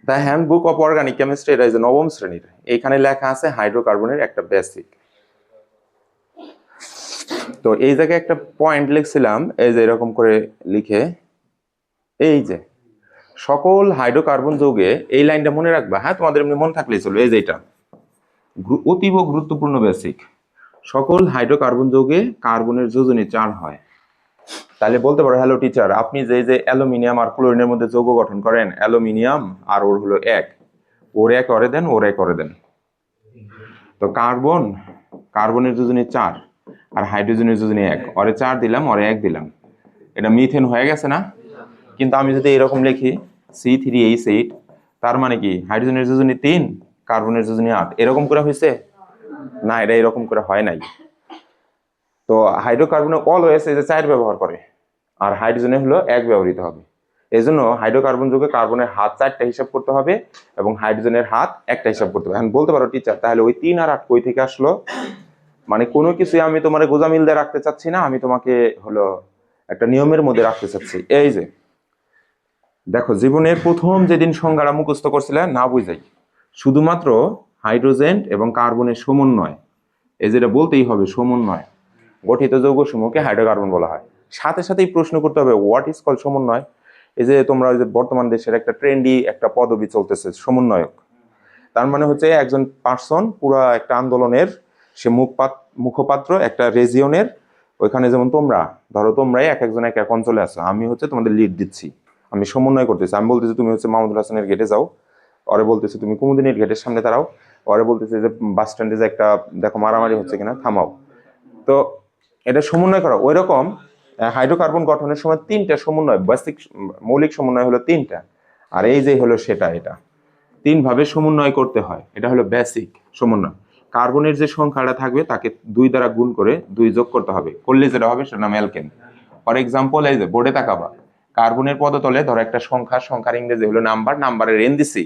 the handbook of organic chemistry, এটা যে 9ম শ্রেণীর, এইখানে লেখা আছে হাইড্রোকার্বনের একটা বেসিক। তো এই জায়গায় একটা পয়েন্ট লিখছিলাম, এই যে এরকম করে লিখে, এই যে সকল হাইড্রোকার্বন যৌগে, এই লাইনটা মনে রাখবা, হ্যাঁ তোমাদের এমনি মনে থাকলেই চলবে, এই যে এটা অতীব গুরুত্বপূর্ণ বেসিক। সকল হাইড্রোকার্বন যৌগে কার্বনের যোজনী 4 হয়। তাহলে বলতে পারো, হ্যালো টিচার, আপনি যে অ্যালুমিনিয়াম আর ক্লোরিনের মধ্যে যৌগ গঠন করেন, অ্যালুমিনিয়াম আর ওর হলো 1, ওর 1 করে দেন, ওর 1 করে দেন। তো কার্বনের যোজনী 4 আর হাইড্রোজেনের যোজনী 1, ওরে 4 দিলাম, ওরে 1 দিলাম, এটা মিথেন হয়ে গেছে না? কিন্তু আমি যদি এরকম লিখি C3H8, তার মানে কি হাইড্রোজেনের যোজনী 3, কার্বনের যোজনী 8, এরকম করে হয়েছে না? এটা এরকম করে হয় নাই। তো হাইড্রোকার্বনে অলওয়েজ এই যে 4 ব্যবহার করে, আর হাইড্রোজেনে হলো 1 ব্যবহৃত হবে। এই জন্য হাইড্রোকার্বন যুগে কার্বনের হাত 4টা হিসাব করতে হবে এবং হাইড্রোজেনের হাত 1টা হিসাব করতে হবে। এখন বলতে পারো টিচার, তাহলে ওই 3 আর 8 কই থেকে আসলো? মানে কোনো কিছুই আমি তোমার গোজামিল দিয়ে রাখতে চাচ্ছি না, আমি তোমাকে হলো একটা নিয়মের মধ্যে রাখতে চাচ্ছি। এই যে দেখো, জীবনের প্রথম যেদিন সংজ্ঞাটা মুখস্থ করছিলে না বুঝাই, শুধুমাত্র হাইড্রোজেন এবং কার্বনের সমন্বয়, এই যেটা বলতেই হবে, সমন্বয় গঠিত যৌগ সমূহকে হাইড্রোকার্বন বলা হয়। সাথে সাথেই প্রশ্ন করতে হবে হোয়াট ইজ কল সমন্বয়। এই যে তোমরা ওই যে বর্তমান দেশের একটা ট্রেন্ডি একটা পদবি চলতেছে সমন্বয়ক, তার মানে হচ্ছে একজন পার্সন পুরো একটা আন্দোলনের সে মুখপাত্র একটা রেজিয়নের। ওইখানে যেমন তোমরা ধরো, তোমরাই এক একজন এক এক অঞ্চলে আছো, আমি হচ্ছে তোমাদের লিড দিচ্ছি, আমি সমন্বয় করতেছি। আমি বলতেছি তুমি হচ্ছে মাহমুদুল হাসানের গেটে যাও, ওরে বলতেছি তুমি কুমুদিনীর গেটের সামনে দাঁড়াও, ওরে বলতেছি যে বাস স্ট্যান্ডে যে একটা দেখো মারামারি হচ্ছে কিনা থামাও। তো এটা সমন্বয় করা। ওই রকম হাইড্রোকার্বন গঠনের সময় 3টা সমন্বয়, বেসিক মৌলিক সমন্বয় হলো 3টা, আর এই যে হলো সেটা, এটা 3 ভাবে সমন্বয় করতে হয়। এটা হলো বেসিক সমন্বয়। কার্বনের যে সংখ্যাটা থাকবে তাকে 2 দ্বারা গুণ করে 2 যোগ করতে হবে, করলে যেটা হবে সেটা নাম অ্যালকেন। ফর এক্সাম্পল, এই যে বোর্ডে তাকাবা, কার্বনের পদতলে ধরো একটা সংখ্যার ইংরেজি হলো নাম্বার, নাম্বারের এন দিছি,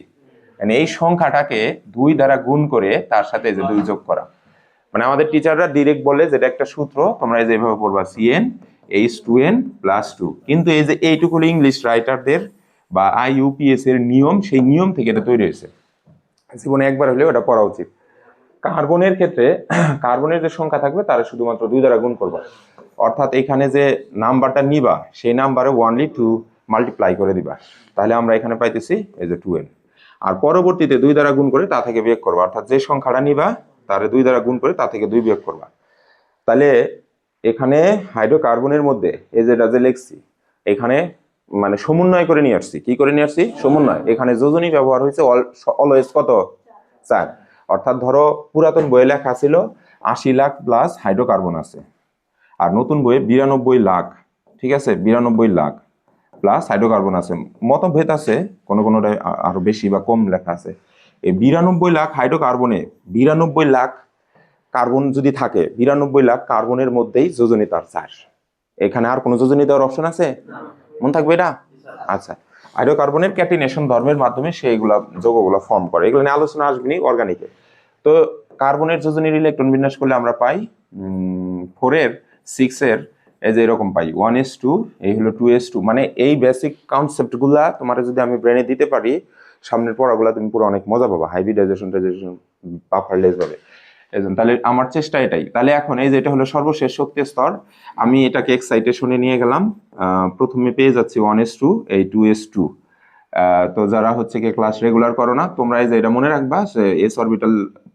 মানে এই সংখ্যাটাকে 2 দ্বারা গুণ করে তার সাথে যে 2 যোগ করা। মানে আমাদের টিচাররা ডিরেক্ট বলে যেটা একটা সূত্র, তোমরা এই যে এইভাবে পড়বা CnH2n+2, কিন্তু এই যে এইটুকু হলো ইংলিশ রাইটারদের বা IUPAC এর নিয়ম, সেই নিয়ম থেকে এটা তৈরি হয়েছে। জীবনে একবার হলেও এটা পড়া উচিত। কার্বনের ক্ষেত্রে কার্বনের যে সংখ্যা থাকবে তারা শুধুমাত্র 2 দ্বারা গুণ করবা, অর্থাৎ এখানে যে নাম্বারটা নিবা সেই নাম্বারে ওয়ানলি 2 মাল্টিপ্লাই করে দিবা, তাহলে আমরা এখানে পাইতেছি এই যে 2n। আর পরবর্তীতে 2 দ্বারা গুণ করে তা থেকে বিয়োগ করবা, অর্থাৎ যে সংখ্যাটা নিবা তারে 2 দ্বারা গুণ করে তা থেকে 2 বিয়োগ করবা। তাহলে এখানে হাইড্রোকার্বনের মধ্যে এই যেটা যে লিখছি, এখানে মানে সমন্বয় করে নিয়ে আসছি। কি করে নিয়ে আসছি? সমন্বয়। এখানে যোজনী ব্যবহার হয়েছে অলওয়েজ কত? 4। অর্থাৎ ধরো পুরাতন বইয়ে লেখা ছিল 80 লাখ প্লাস হাইড্রোকার্বন আছে, আর নতুন বইয়ে 92 লাখ, ঠিক আছে, 92 লাখ প্লাস হাইড্রোকার্বন আছে। মতভেদ আছে, কোনো কোনোটায় আরো বেশি বা কম লেখা আছে। এই 92 লাখ হাইড্রোকার্বনে 92 লাখ কার্বন যদি থাকে, 92 লাখ কার্বনের মধ্যেই যোজনী তার 4। এখানে আর কোনো যোজনী দেওয়ার অপশন আছে? মনে থাকবে এটা? আচ্ছা, হাইড্রোকার্বনের ক্যাটিনেশন ধর্মের মাধ্যমে সেইগুলা যৌগগুলো ফর্ম করে, এগুলো নিয়ে আলোচনা আসবেনি অর্গানিকে। তো কার্বনের যোজনীর ইলেকট্রন বিন্যাস করলে আমরা পাই 4 এর 6 এর এই যে এরকম পাই 1s2, এই হলো 2s2। মানে এই বেসিক কনসেপ্টগুলা তোমার যদি আমি ব্রেনে দিতে পারি, সামনের পড়াগুলা তুমি পুরো অনেক মজা পাবা, হাইব্রিডাইজেশন পারফরলেস হবে। তাহলে আমার চেষ্টা এটাই। তাহলে এখন এই যে এটা হলো সর্বশেষ শক্তি স্তর, আমি এটাকে এক্সাইটেশনে নিয়ে গেলাম। প্রথমে পেয়ে যাচ্ছি 1s2, এই 2s2। তো যারা হচ্ছে কি ক্লাস রেগুলার করো না, তোমরা এই যে এটা মনে রাখবা যে এস অরবিটাল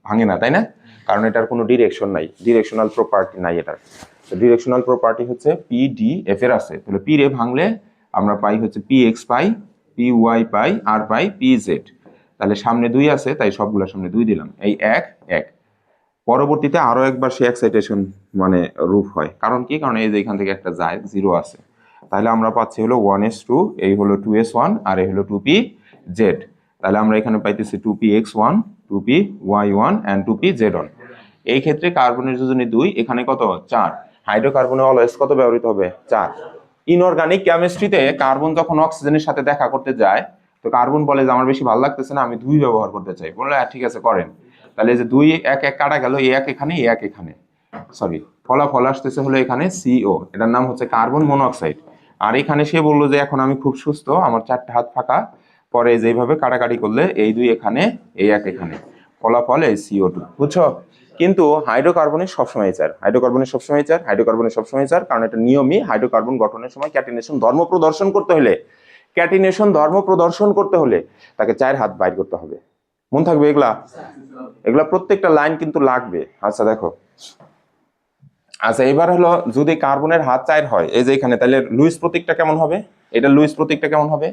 ভাঙে না, তাই না? কারণ এটার কোনো ডিরেকশন নাই, ডিরেকশনাল প্রপার্টি নাই এটার। তো ডিরেকশনাল প্রপার্টি হচ্ছে PDF এর আছে। তাহলে P রে ভাঙলে আমরা পাই হচ্ছে PX পাই, PY পাই, আর পাই PZ। তাহলে সামনে 2 আছে, তাই সবগুলোর সামনে 2 দিলাম, এই 1 1। পরবর্তীতে আরো একবার সে এক্সাইটেশন মানে রূপ হয়, কারণ কি? কারণ এই যে এখান থেকে একটা যায় 0 আছে, তাহলে আমরা পাচ্ছি হলো 1s2, এই হলো 2s1, আর এই হলো 2pz। তাহলে আমরা এখানে পাইতেছি 2px1, 2py1 and 2pz1। এই ক্ষেত্রে কার্বনের যোজনী 2, এখানে কত? 4। হাইড্রোকার্বনে অলওয়েজ কত ব্যবহৃত হবে? 4। ইনঅর্গানিক কেমিস্ট্রিতে কার্বন যখন অক্সিজেনের সাথে দেখা করতে যায়, তো কার্বন বলে যে আমার বেশি ভালো লাগতেছে না, আমি 2 ব্যবহার করতে চাই। বললে ঠিক আছে করেন। তাহলে যে 2 1 1 কাটা গেল, এই 1 এখানে, এই 1 এখানে, সরি, ফলাফল আসতেছে হলো এখানে CO, এটার নাম হচ্ছে কার্বন মনোক্সাইড। আর এখানে সে বললো যে এখন আমি খুব সুস্থ, আমার 4টা হাত ফাঁকা। পরে যেভাবে কাটাকাটি করলে এই 2 এখানে, এই 1 এখানে, ফলাফল এই CO2, বুঝছো? কিন্তু হাইড্রোকার্বনের সবসময় 4, হাইড্রোকার্বনের সবসময় 4, হাইড্রোকার্বনের সবসময় 4, কারণ এটা নিয়মই হাইড্রোকার্বন গঠনের সময় ক্যাটিনেশন ধর্ম প্রদর্শন করতে হলে ক্যাটিনেশন ধর্ম প্রদর্শন করতে হলে তাকে 4 হাত বাইর করতে হবে। মন থাকবে এগুলা? এগুলা প্রত্যেকটা লাইন কিন্তু লাগবে। আচ্ছা দেখো, আচ্ছা এবার হলো যদি কার্বনের হাত 4 হয় এই যে এখানে, তাহলে লুইস প্রতীকটা কেমন হবে? এটা লুইস প্রতীকটা কেমন হবে?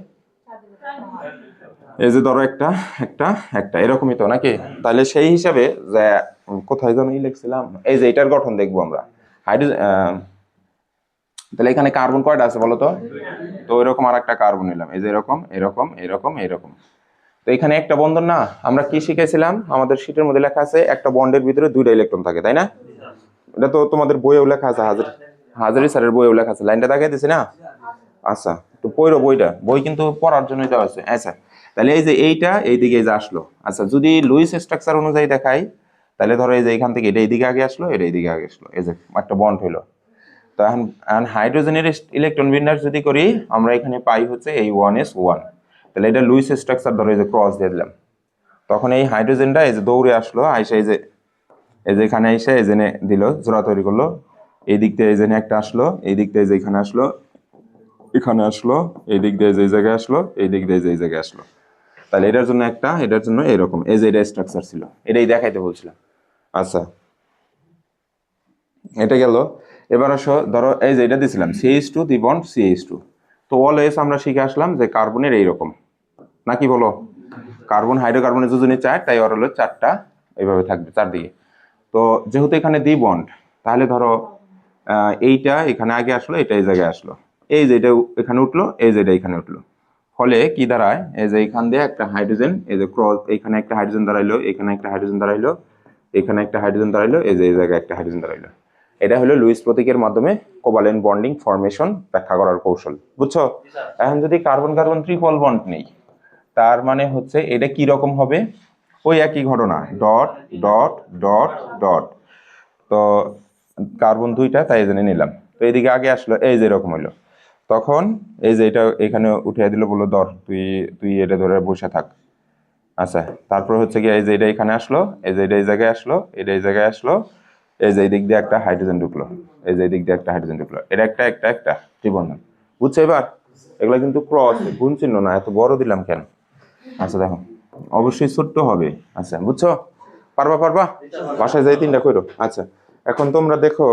এই যে ধরো একটা একটা একটা এরকমই তো নাকি? তাহলে সেই হিসাবে যে কোথায় যেন লিখছিলাম, এই যে এটার গঠন দেখবো আমরা। হাইড্রোজেন, তাহলে এখানে কার্বন কয়টা আছে বলো তো? তো এরকম আর একটা কার্বন নিলাম, এই যে এরকম এরকম এরকম এরকম। তো এখানে একটা বন্ধন না, আমরা কি শিখেছিলাম? আমাদের শীটের মধ্যে লেখা আছে একটা বন্ডের ভিতরে 2টা ইলেকট্রন থাকে, তাই না? এটা তো তোমাদের বইয়েও লেখা আছে, হাজারি স্যারের বইয়েও লেখা আছে, লাইনটা দেখাই দিছি না? আচ্ছা তো পড়ো বইটা, বই কিন্তু পড়ার জন্যই দেওয়া আছে। আচ্ছা তাহলে এই যে এইটা এইদিকে এই যে আসলো। আচ্ছা যদি লুইস স্ট্রাকচার অনুযায়ী দেখাই, তাহলে ধরো এই যে এখান থেকে এটা এইদিকে আগে আসলো, এটা এইদিকে আগে আসলো, এই যে একটা বন্ড হইলো। তো এখন হাইড্রোজেনের ইলেকট্রন বিন্যাস যদি করি, আমরা এখানে পাই হচ্ছে এই 1s1। তাহলে এটা লুইস স্ট্রাকচার ধরো এই যে ক্রস দিয়ে দিলাম, তখন এই হাইড্রোজেনটা এই যে দৌড়ে আসলো, আইসা এই যে এখানে এসে এই জেনে দিল, জোড়া তৈরি করলো। এই দিক দিয়ে এই জেনে একটা আসলো, এই দিক দিয়ে যে এখানে আসলো, এখানে আসলো, এই দিক দিয়ে যে জায়গায় আসলো, এই দিক দিয়ে যে জায়গায় আসলো। তাহলে এটার জন্য একটা, এটার জন্য এরকম, এই যে এটা স্ট্রাকচার ছিল, এটাই দেখাইতে বলছিলাম। আচ্ছা এটা গেল। এবার আসো ধরো এই যে এটা দিছিলাম CH2 দ্বিবন্ড CH2। তো অলওয়েজ আমরা শিখে আসলাম যে কার্বনের এইরকম নাকি বলো? কার্বন হাইড্রোকার্বনের যোজনী 4, তাই ওর হলো 4টা এইভাবে থাকবে চারদিকে। তো যেহেতু এখানে দ্বিবন্ড, তাহলে ধরো এইটা এখানে আগে আসলো, এটা এই জায়গায় আসলো, এই যে এটা এখানে উঠলো, এই যে এটা এখানে উঠলো। ফলে কি দাঁড়ায়, এই যে এখান দিয়ে একটা হাইড্রোজেন, এই যে ক্রস, এখানে একটা হাইড্রোজেন দাঁড়াইলো, এখানে একটা হাইড্রোজেন দাঁড়াইলো, এখানে একটা হাইড্রোজেন দাঁড়াইলো, এই যে এই জায়গায় একটা হাইড্রোজেন দাঁড়াইলো। এটা হলো লুইস প্রতীকের মাধ্যমে কোভালেন্ট বন্ডিং ফরমেশন ব্যাখ্যা করার কৌশল, বুঝছো? এখন যদি কার্বন কার্বন ট্রিপল বন্ড নেই, তার মানে হচ্ছে এটা কি রকম হবে? ওই একই ঘটনা, ডট ডট ডট ডট। তো কার্বন 2টা, তাই জেনে নিলাম। তো এইদিকে আগে আসলো, এই যে এরকম হইলো। তখন এই যে এটা এখানে উঠিয়ে দিল, বললো ধর তুই তুই এটা ধরে বসে থাক। আচ্ছা তারপর হচ্ছে কি, এই যে এটা এখানে আসলো, এই যে এটা এই জায়গায় আসলো, এটা এই জায়গায় আসলো, এই যে এই দিক দিয়ে একটা হাইড্রোজেন ঢুকলো, এই যে এই দিক দিয়ে একটা হাইড্রোজেন ঢুকলো, এটা একটা একটা একটা ত্রিবন্ধন, বুঝছো? এবার এগুলা কিন্তু ক্রস, গুণ চিহ্ন না, এত বড় দিলাম কেন? আচ্ছা দেখো অবশ্যই ছোট্ট হবে। আচ্ছা বুঝছো? পারবা পারবা? বাসায় যাই 3টা কইরো। আচ্ছা এখন তোমরা দেখো,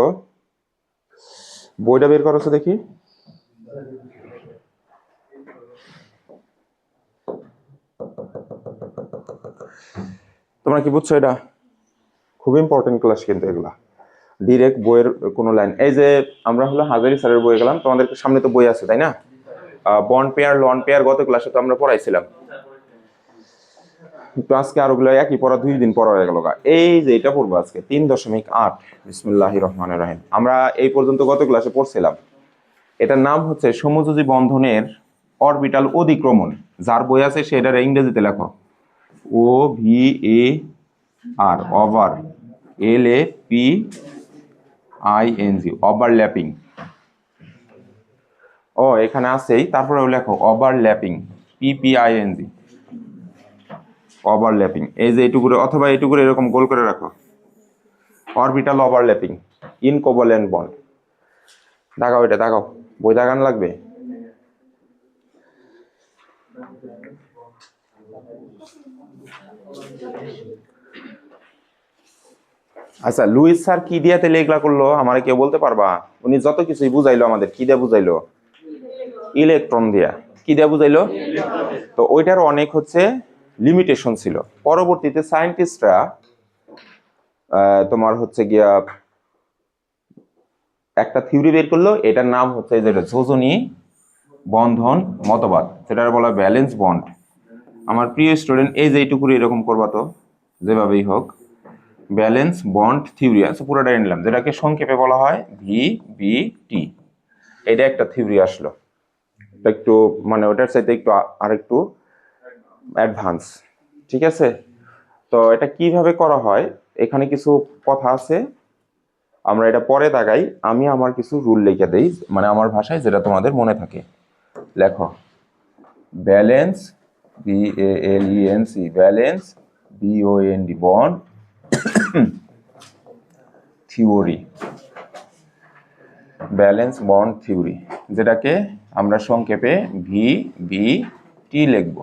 বইটা বের করছো দেখি। তোমরা কি বুঝছো? এটা খুব ইম্পর্টেন্ট ক্লাস কিন্তু এগুলা, ডিরেক্ট বইয়ের কোনো লাইন। এই যে আমরা হলো হাজারি স্যারের বই গেলাম, তোমাদের সামনে তো বই আছে তাই না? বন্ড পেয়ার লন পেয়ার গত ক্লাসে তো আমরা পড়াইছিলাম। তো আজকে আর ওগুলো একই পড়া, 2 দিন পড়া হয়ে গেল। এই যে এটা পড়বো আজকে 3.8 বিসমিল্লাহির রহমানির রহিম। আমরা এই পর্যন্ত গত ক্লাসে পড়ছিলাম, এটার নাম হচ্ছে সমযোজী বন্ধনের অরবিটাল অধিক্রমণ। যার বই আছে সেটার ইংরেজিতে লেখো OVAR, ওভার, LAPING, ওভারল্যাপিং। ও এখানে আছেই, তারপরে লেখো ওভারল্যাপিং, PPING, ওভারল্যাপিং। এই যে এইটুকুরে অথবা এইটুকুরে এরকম গোল করে রাখো, orbital overlapping in covalent bond. দাগাও, এটা দাগাও, বই দাগান লাগবে। আচ্ছা লুইস স্যার কি দিয়া তাহলে এগুলা করলো আমার কেউ বলতে পারবা? উনি যত কিছুই বুঝাইলো আমাদের, কি দিয়া বুঝাইলো? ইলেকট্রন দিয়া। কি দিয়া বুঝাইলো? তো ওইটার অনেক হচ্ছে লিমিটেশন ছিল। পরবর্তীতে সায়েন্টিস্টরা তোমার হচ্ছে গিয়া একটা থিওরি বের করলো, এটার নাম হচ্ছে যেটা যোজনী বন্ধন মতবাদ, সেটা বলা ব্যালেন্স বন্ড। আমার প্রিয় স্টুডেন্ট, এই যে এইটুকুরি এরকম করবা তো, যেভাবেই হোক, ব্যালেন্স বন্ড থিওরি আছে, পুরোটা নিলাম, যেটাকে সংক্ষেপে বলা হয় VBT। এটা একটা থিওরি আসলো, একটু মানে ওটার সাথে একটু আরেকটু অ্যাডভান্স, ঠিক আছে? তো এটা কিভাবে করা হয়, এখানে কিছু কথা আছে, আমরা এটা পরে দাগাই। আমি আমার কিছু রুল লিখে দেই, মানে আমার ভাষায় যেটা তোমাদের মনে থাকে। লেখো balance, BALENC, balance, BOND, bond theory, balance bond theory, যেটাকে আমরা সংক্ষেপে VBT লিখব।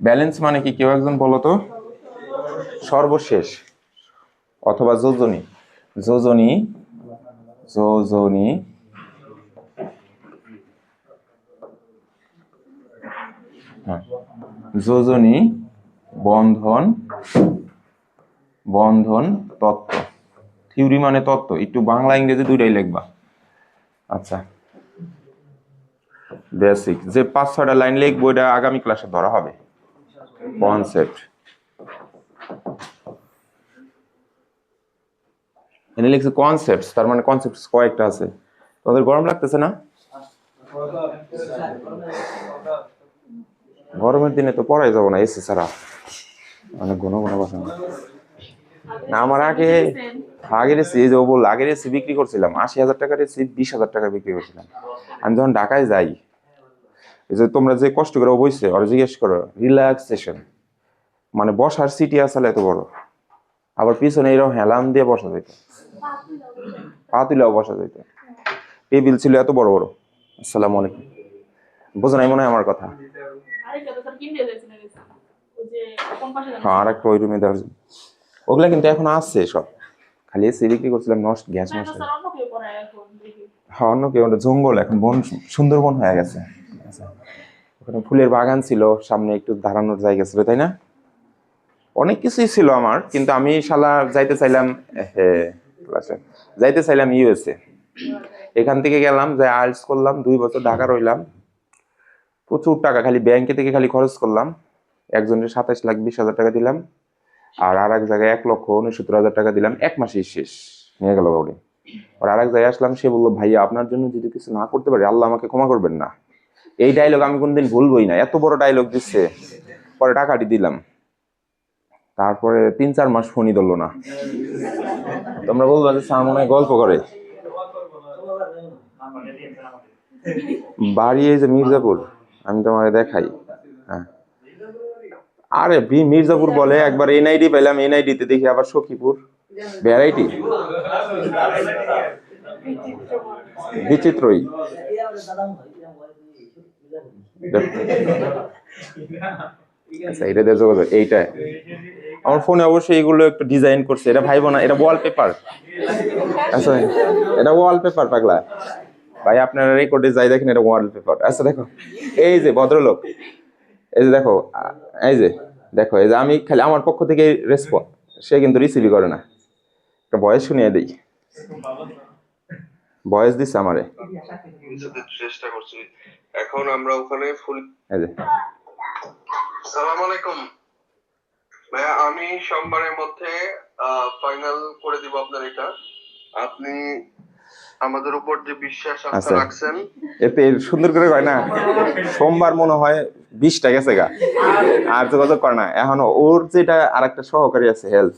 ব্যালেন্স মানে কি কেউ একজন বলো তো? সর্বশেষ অথবা যোজনী। যোজনী যোজনী যোজনী বন্ধন বন্ধন তত্ত্ব। থিওরি মানে তত্ত্ব, একটু বাংলা ইংরেজি দুইটাই লিখবা। আচ্ছা, বেসিক যে 5-6টা লাইন লিখবো এটা আগামী ক্লাসে ধরা হবে। কনসেপ্ট এনে লিখছে কনসেপ্টস, তার মানে কনসেপ্টস কয়েকটা আছে। তোদের গরম লাগতেছে না? গরমের দিনে তো পড়াই যাবো না এসি ছাড়া, অনেক ঘন ঘন বসানো না। আমার আগের এসি, এই যে ও বললো আগের এসি বিক্রি করছিলাম 80,000 টাকার এসি 20,000 টাকা বিক্রি করছিলাম। আমি যখন ঢাকায় যাই, এই যে তোমরা যে কষ্ট করে বইছে ওরা জিজ্ঞেস করো রিল্যাক্সেশন মানে বসার সিটি আসলে এত বড়, আবার পিছনে এরকম হেলাম দিয়ে বসা যেত, পা তুলেও বসা যেত, টেবিল ছিল এত বড় বড়। আসসালামু আলাইকুম, বোঝো নাই মনে হয় আমার কথা? হ্যাঁ, আর একটা ওই রুমে দেওয়ার জন্য। ওগুলা কিন্তু এখন আসছে সব, খালি এসি বিক্রি করছিলাম নষ্ট, গ্যাস নষ্ট। হ্যাঁ, অন্য কেউ, জঙ্গল এখন বন, সুন্দরবন হয়ে গেছে। ওখানে ফুলের বাগান ছিল, সামনে একটু দাঁড়ানোর জায়গা ছিল, তাই না? অনেক কিছুই ছিল আমার, কিন্তু আমি শালা যাইতে চাইলাম ইউএসএ। এখান থেকে গেলাম, যে আইএলটিএস করলাম, 2 বছর ঢাকা রইলাম, প্রচুর টাকা খালি ব্যাংকে থেকে খালি খরচ করলাম। একজনের 27,20,000 টাকা দিলাম, আর এক জায়গায় 1,69,000 টাকা দিলাম, 1 মাসেই শেষ নিয়ে গেল বাবুরে। আর এক জায়গায় আসলাম, সে বললো ভাইয়া আপনার জন্য যদি কিছু না করতে পারি আল্লাহ আমাকে ক্ষমা করবেন না। এই ডায়লগ আমি কোনদিন ভুলবই না, এত বড় ডায়লগ দিচ্ছে। পরে টাকাটি দিলাম, তারপরে 3-4 মাস ফোনই ধরলো না। তোমরা বলবা যে স্যার মনে হয় গল্প করে। বাড়ি এই যে মির্জাপুর, আমি তোমার দেখাই। হ্যাঁ, আরে মির্জাপুর বলে, একবার এনআইডি পেলাম, এনআইডিতে দেখি আবার সখীপুর, ভ্যারাইটি বিচিত্রই। আচ্ছা, এটা দিয়ে যোগাযোগ, এইটা আমার ফোনে অবশ্যই এগুলো একটু ডিজাইন করছে। এটা ভাই বোনা, এটা ওয়ালপেপার। আচ্ছা, এটা ওয়ালপেপার পাগলা ভাই, আপনারা রেকর্ডে যাই দেখেন, এটা ওয়ালপেপার। আচ্ছা দেখো, এই যে ভদ্রলোক, এই যে দেখো, এই যে দেখো, এই যে আমি খালি আমার পক্ষ থেকে রেসপন্স, সে কিন্তু রিসিভই করে না। একটা ভয়েস শুনিয়ে দিই, ভয়েস দিচ্ছে আমারে, চেষ্টা করছি। এখন আমরা ওখানে ফুল, এই যে আসসালামু আলাইকুম ভাইয়া, আমি সোমবারের মধ্যে ফাইনাল করে দিব আপনার এটা। আপনি আমাদের উপর যে বিশ্বাস আস্থা রাখছেন, এতে সুন্দর করে কয় না, সোমবার মনে হয় 20টা গেছে গা, আর যোগাযোগ করে না। এখন ওর যেটা আরেকটা সহকারী আছে হেল্প,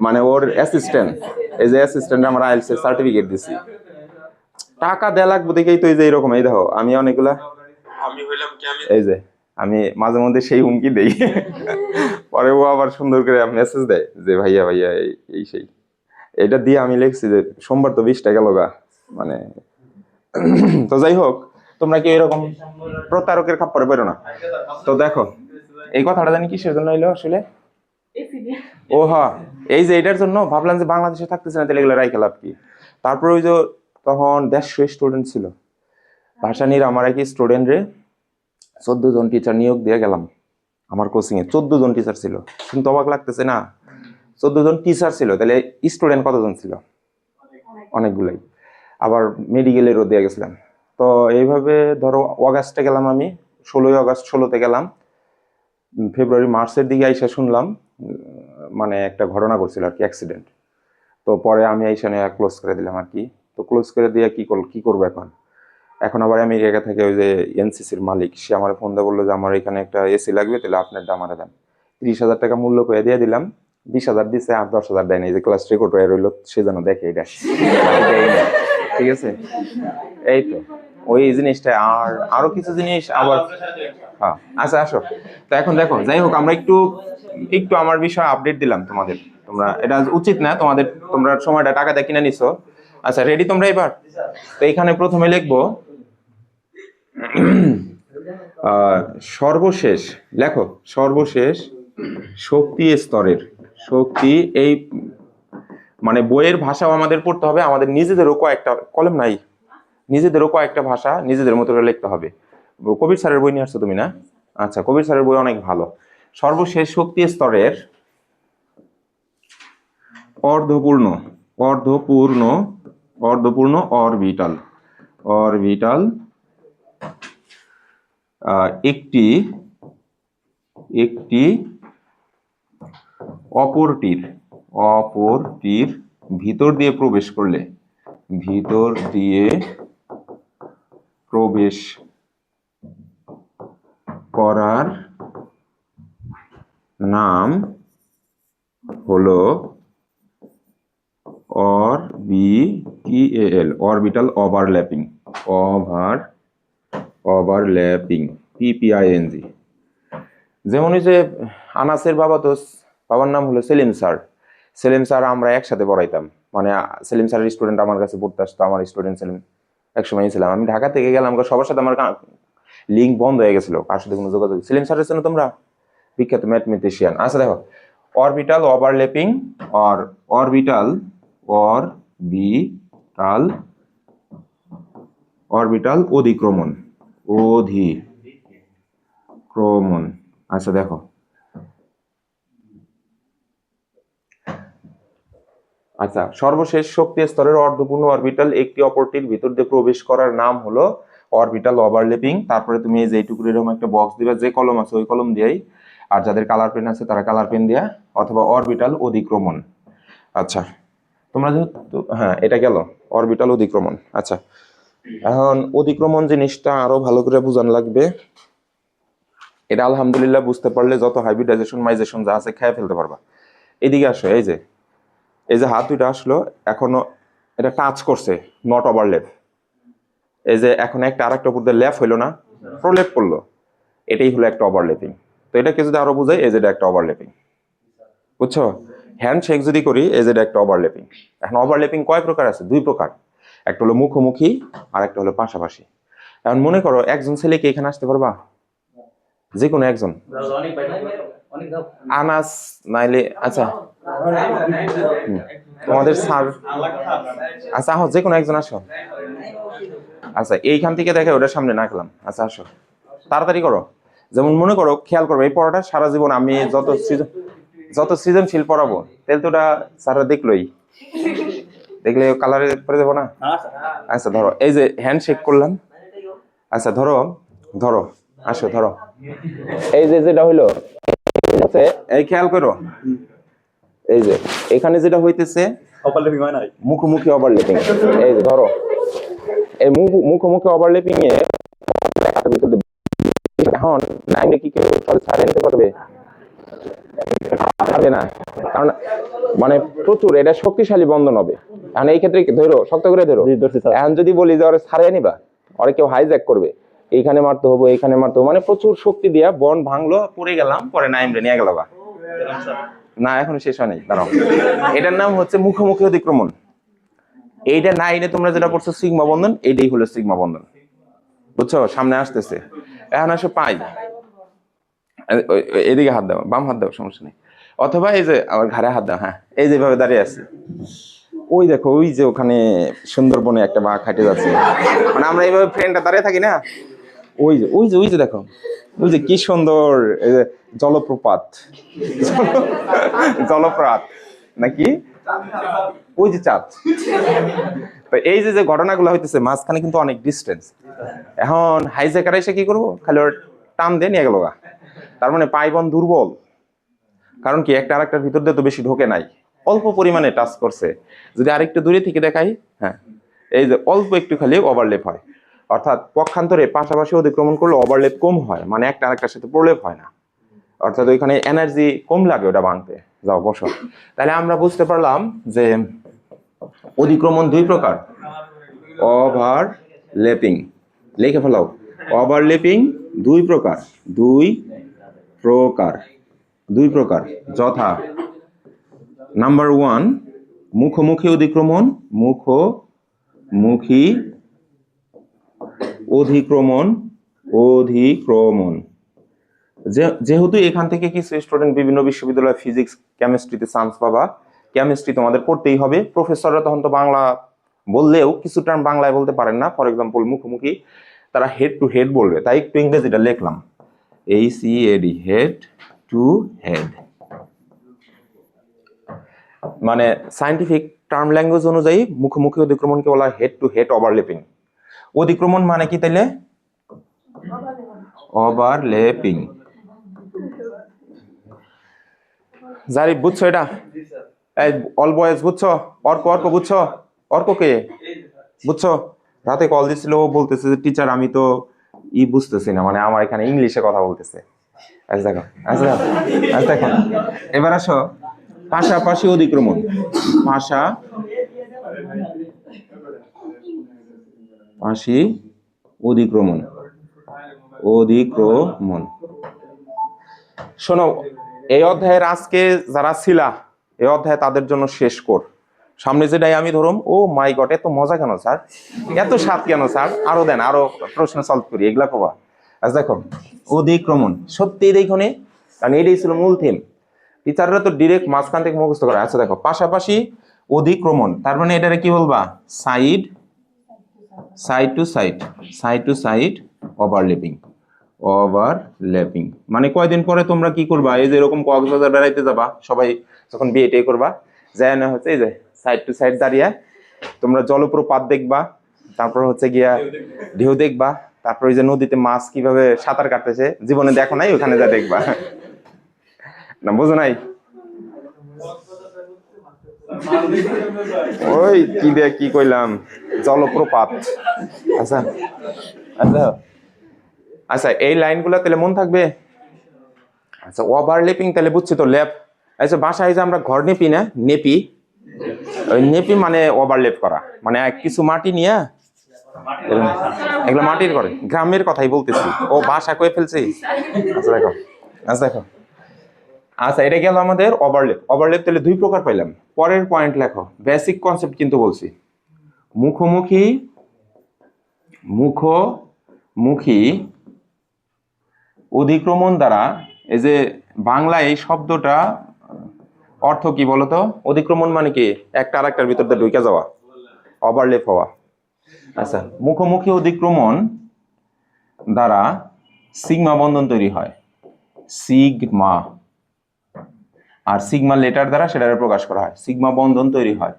মানে ওর অ্যাসিস্ট্যান্ট, এই যে অ্যাসিস্ট্যান্ট আমরা আইএলটিএস এর সার্টিফিকেট দিছি, টাকা দেয়া লাগবে দেখেই তো এই যে এরকম, এই দেখো আমি অনেকগুলা, আমি হইলাম কি, আমি এই যে আমি মাঝে মধ্যে সেই হুমকি দেই, পরে ও আবার সুন্দর করে মেসেজ দেয় যে ভাইয়া ভাইয়া এই সেই, এটা দিয়ে আমি লিখছি যে সোমবার তো 20টা গেল গা, মানে। তো যাই হোক, তোমরা কি এরকম প্রতারকের খাপ্পরে বেরো না। তো দেখো, এই কথাটা জানি কিসের জন্য হইলো আসলে, ও হ্যাঁ, এই যে এটার জন্য ভাবলাম যে বাংলাদেশে থাকতেছে না, তাহলে এগুলো রাইখা লাভ কি। তারপরে ওই যে তখন 150 স্টুডেন্ট ছিল ভাসানির, আমার একই স্টুডেন্ট রে 14 জন টিচার নিয়োগ দিয়ে গেলাম আমার কোচিং এ। 14 জন টিচার ছিল, কিন্তু অবাক লাগতেছে না, 14 জন টিচার ছিল, তাহলে স্টুডেন্ট কতজন ছিল? অনেকগুলাই। আবার মেডিকেলেরও দিয়ে গেছিলাম। তো এইভাবে ধরো অগাস্টে গেলাম আমি, 16ই অগাস্ট 16তে গেলাম, ফেব্রুয়ারি মার্চের দিকে আইসা শুনলাম মানে একটা ঘটনা করছিল আর কি, অ্যাক্সিডেন্ট। তো পরে আমি এইখানে ক্লোজ করে দিলাম আর কি। তো ক্লোজ করে দিয়ে কি করবো এখন? এখন আবার আমেরিকা থেকে ওই যে এনসিসির মালিক, সে আমার ফোন দিয়ে বললো যে আমার এখানে একটা এসি লাগবে, তাহলে আপনার দামারে দেন। 30,000 টাকা মূল্য করে দিয়ে দিলাম, 20,000 দিচ্ছে, আর 10,000 দেয় না। এই যে ক্লাস রেকর্ড হয়ে রইলো, সে যেন দেখে এটা, ঠিক আছে? এই তো ওই জিনিসটা, আর আরো কিছু জিনিস আবার, হ্যাঁ আচ্ছা আসো। তো এখন দেখো, যাই হোক, আমরা একটু আমার বিষয়ে আপডেট দিলাম তোমাদের। তোমরা এটা উচিত না তোমাদের, তোমরা সময়টা টাকা দিয়ে কিনে নিছো, আচ্ছা রেডি তোমরা এবার? তো এখানে প্রথমে লিখবো সর্বশেষ, লেখো সর্বশেষ শক্তি স্তরের, শক্তি এই মানে বইয়ের ভাষাও আমাদের পড়তে হবে, আমাদের নিজেদেরও কয়েকটা কলম নাই, নিজেদেরও কয়েকটা ভাষা নিজেদের মতো করে লিখতে হবে। কবির স্যারের বই নিয়ে আসছো তুমি না? আচ্ছা কবির স্যারের বই অনেক ভালো। সর্বশেষ শক্তি স্তরের অর্ধপূর্ণ, অর্ধপূর্ণ, অর্ধপূর্ণ অরবিটাল, অরবিটাল একটি একটি অপরটির, অপরটির ভিতর দিয়ে প্রবেশ করলে, ভিতর দিয়ে প্রবেশ করার নাম হলো অরবিটাল, অরবিটাল ওভারল্যাপিং, ওভারল্যাপিং, পিপিআইএনজি। যেমন ওই যে আনাসের বাবা, তো বাবার নাম হলো সেলিম স্যার, সেলিম স্যার আমরা একসাথে পড়াইতাম, মানে সেলিম স্যারের স্টুডেন্ট আমার কাছে পড়তে আসতো, আমার স্টুডেন্ট সেলিম একসময় ছিলাম। আমি ঢাকা থেকে গেলাম, সবার সাথে আমার লিঙ্ক বন্ধ হয়ে গেছিল, কার সাথে কোনো যোগাযোগ। সেলিম স্যারের জন্য তোমরা বিখ্যাত ম্যাথমেটিশিয়ান। আচ্ছা দেখো orbital overlapping, orbital orbital orbital অধিক্রমণ, অধিক্রমণ। আচ্ছা দেখো আচ্ছা সর্বশেষ শক্তি স্তরের অর্ধপূর্ণ অরবিটাল একটি অপরটির ভিতর দিয়ে প্রবেশ করার নাম হলো অরবিটাল ওভারল্যাপিং। তারপরে তুমি এই যে এইটুকুর এরকম একটা বক্স দিবা, যে কলম আছে ওই কলম দিয়েই, আর যাদের কালার পেন আছে তারা কালার পেন দিয়া, অথবা অরবিটাল অধিক্রমণ। আচ্ছা তোমরা যেহেতু, হ্যাঁ এটা গেল অরবিটাল অধিক্রমণ। আচ্ছা এখন অধিক্রমণ জিনিসটা আরো ভালো করে বোঝানো লাগবে। এটা আলহামদুলিল্লাহ বুঝতে পারলে যত হাইব্রিডাইজেশন মাইজেশন যা আছে খেয়ে ফেলতে পারবা। এদিকে আসো, এই যে হাত দুইটা আসলো, এখনো এটা টাচ করছে, নট ওভারল্যাপ। এই যে এখন একটা আরেকটা উপর দিয়ে ল্যাপ হইলো না, প্রলেপ করলো, এটাই হলো একটা ওভারল্যাপিং। তো এটাকে যদি আরো বোঝাই, এই যে একটা ওভারল্যাপিং, বুঝছো? হ্যান্ডশেক যদি করি, এই যে একটা ওভারল্যাপিং। এখন ওভারল্যাপিং কয় প্রকার আছে? দুই প্রকার, একটা হলো মুখোমুখি আর একটা হলো পাশাপাশি। এখন মনে করো একজন ছেলে কি এখানে আসতে পারবা? যে কোনো একজন, আনাস নাইলে, আচ্ছা তোমাদের স্যার, আচ্ছা আহ যে কোনো একজন আসো। আচ্ছা এইখান থেকে দেখে ওটার সামনে না গেলাম, আচ্ছা আসো তাড়াতাড়ি করো। যেমন মনে করো, খেয়াল করবে এই পড়াটা সারা জীবন আমি যত সৃজনশীল পড়াবো, তাহলে তো ওটা স্যাররা দেখলোই, দেখলে কালারে পরে দেবো না। আচ্ছা ধরো এই যে হ্যান্ডশেক করলাম, আচ্ছা ধরো ধরো আসো ধরো, এই যে যেটা হইলো, এই খেয়াল করো, এই যে এখানে যেটা হইতেছে মুখোমুখি ওভারল্যাপিং। এই যে ধরো এই মুখোমুখি ওভারল্যাপিং এ এখন নাইনে কি কেউ ছাড়িয়ে নিতে পারবে? পারবে না, কারণ মানে প্রচুর এটা শক্তিশালী বন্ধন হবে। এখন এই ক্ষেত্রে ধরো, শক্ত করে ধরো। এখন যদি বলি যে ওরা ছাড়িয়ে নিবা, ওরা কেউ হাইজ্যাক করবে, এইখানে মারতে হবে, এইখানে মারতে হবে, মানে প্রচুর শক্তি দিয়া বন্ড ভাঙলো, পড়ে গেলাম, পরে নাইমরে নিয়ে গেল না, এখনো শেষ হয়নি, দাঁড়াও। এটার নাম হচ্ছে মুখোমুখি অধিক্রমণ। এইটা নাইনে তোমরা যেটা পড়ছো সিগমা বন্ধন, এইটাই হলো সিগমা বন্ধন, বুঝছো? সামনে আসতেছে, এখন আসো পাই, এদিকে হাত দাও, বাম হাত দাও, সমস্যা নেই, অথবা এই যে আমার ঘাড়ে হাত দাও। হ্যাঁ এই যেভাবে দাঁড়িয়ে আছে, ওই দেখো ওই যে ওখানে সুন্দরবনে একটা বাঘ হাঁটে যাচ্ছে, মানে আমরা এইভাবে ফ্রেন্ডটা দাঁড়িয়ে থাকি না, ওই যে দেখো, ওই যে কি সুন্দর এই যে জলপ্রপাত, জলপ্রপাত নাকি ওই যে চাঁদ। তো এই যে ঘটনাগুলো হইতেছে মাঝখানে কিন্তু অনেক ডিস্টেন্স। এখন হাইজ্যাকার এসে কি করবো, খালি ওর টান দিয়ে নিয়ে গেল, তার মানে পাইবন দুর্বল। কারণ কি, একটা আরেকটার ভিতর দিয়ে তো বেশি ঢোকে নাই, অল্প পরিমাণে টাচ করছে। যদি আরেকটু দূরে থেকে দেখাই, হ্যাঁ এই যে অল্প একটু খালি ওভারলেপ হয়, অর্থাৎ পক্ষান্তরে পাশাপাশি অতিক্রমণ করলে ওভারলেপ কম হয়, মানে একটা আরেকটার সাথে প্রলেপ হয় না, অর্থাৎ ওইখানে এনার্জি কম লাগে ওটা ভাঙতে। যাও বসো। তাহলে আমরা বুঝতে পারলাম যে অধিক্রমণ দুই প্রকার, ওভারল্যাপিং, লিখে ফেলাও, ওভারল্যাপিং দুই প্রকার, দুই প্রকার যথা নাম্বার 1 মুখোমুখি অধিক্রমণ, মুখোমুখি মুখী অধিক্রমণ অধিক্রমণ যেহেতু এখান থেকে কিছু স্টুডেন্ট বিভিন্ন বিশ্ববিদ্যালয়ে ফিজিক্স কেমিস্ট্রিতে চান্স পাবা, কেমিস্ট্রি তোমাদের পড়তেই হবে। প্রফেসররা তখন তো বাংলা বললেও কিছু টার্ম বাংলায় বলতে পারেন না, ফর এক্সাম্পল মুখোমুখি, তারা হেড টু হেড বলবে, তাই একটু ইংরেজিটা লিখলাম HEAD, হেড টু হেড। মানে সায়েন্টিফিক টার্ম ল্যাঙ্গুয়েজ অনুযায়ী মুখোমুখি অধিক্রমণকে বলা হয় হেড টু হেড ওভারল্যাপিং। অধিক্রমণ মানে কি তাইলে? ওভারল্যাপিং। জারি বুঝছো এটা? এই অল বয়েজ বুঝছো? অর্ক অর্ক বুঝছো? অর্ককে বুঝছো? রাতে কল দিছিল, ও বলতেছে যে টিচার আমি তো বুঝতেছি না, মানে আমার এখানে ইংলিশে কথা বলতেছে। আচ্ছা দেখো, আচ্ছা দেখো, আচ্ছা দেখো, এবার আসো পাশাপাশি অধিক্রমণ। পাশাপাশি অধিক্রমণ অধিক্রমণ। শোনো, এই অধ্যায়ের আজকে যারা ছিলা এই অধ্যায় তাদের জন্য শেষ কর। সামনে যেটাই আমি ধরুম, ও মাই গড এত মজা কেন স্যার, এত স্বাদ কেন স্যার, আরো দেন, আরো প্রশ্ন সলভ করি, এগুলা কবা। আচ্ছা দেখো, অধিক্রমণ সত্যি দেখো নে, কারণ এটাই ছিল মূল থিম। টিচাররা তো ডিরেক্ট মাঝখান থেকে মুখস্থ করে। আচ্ছা দেখো, পাশাপাশি অধিক্রমণ তার মানে এটারে কি বলবা? Side side to side, side to side overlapping. Overlapping মানে কয়দিন পরে তোমরা কি করবা, এই যে এরকম কক্সবাজার বেড়াইতে যাবা সবাই, যখন বিয়েটে করবা, যায় না হচ্ছে এই যে সাইড টু সাইড দাঁড়িয়ে তোমরা জলপ্রপাত দেখবা, তারপর হচ্ছে গিয়া ঢেউ দেখবা, তারপর ওই যে নদীতে মাছ কিভাবে সাঁতার কাটতেছে, জীবনে দেখো নাই, ওখানে যা দেখবা। না বুঝো নাই? ওই কি দিয়ে কি কইলাম, জলপ্রপাত। আচ্ছা আচ্ছা আচ্ছা, এই লাইনগুলো তাহলে মন থাকবে। আচ্ছা, ওভারল্যাপিং তাহলে বুঝছি তো, ল্যাপ। আচ্ছা, বাসায় যে আমরা ঘর নেপি না, নেপি, ওই নেপি মানে ওভারল্যাপ করা, মানে কিছু মাটি নিয়ে এগুলো মাটির করে, গ্রামের কথাই বলতেছি, ও বাসা কয়ে ফেলছি। আচ্ছা দেখো, আচ্ছা দেখো, আচ্ছা এটা গেল আমাদের ওভারল্যাপ। ওভারল্যাপ তাহলে দুই প্রকার পাইলাম। পরের পয়েন্ট লেখো, বেসিক কনসেপ্ট কিন্তু বলছি। মুখোমুখি মুখোমুখি অধিক্রমণ দ্বারা, এই যে বাংলা এই শব্দটা অর্থ কি বলতো? অধিক্রমণ মানে কি? একটা আর একটার ভিতর দিয়ে ঢুকে যাওয়া, ওভারল্যাপ হওয়া। আচ্ছা, মুখোমুখি অধিক্রমণ দ্বারা সিগমা বন্ধন তৈরি হয়, সিগমা। আর সিগমা লেটার দ্বারা সেটাকে প্রকাশ করা হয়, সিগমা বন্ধন তৈরি হয়,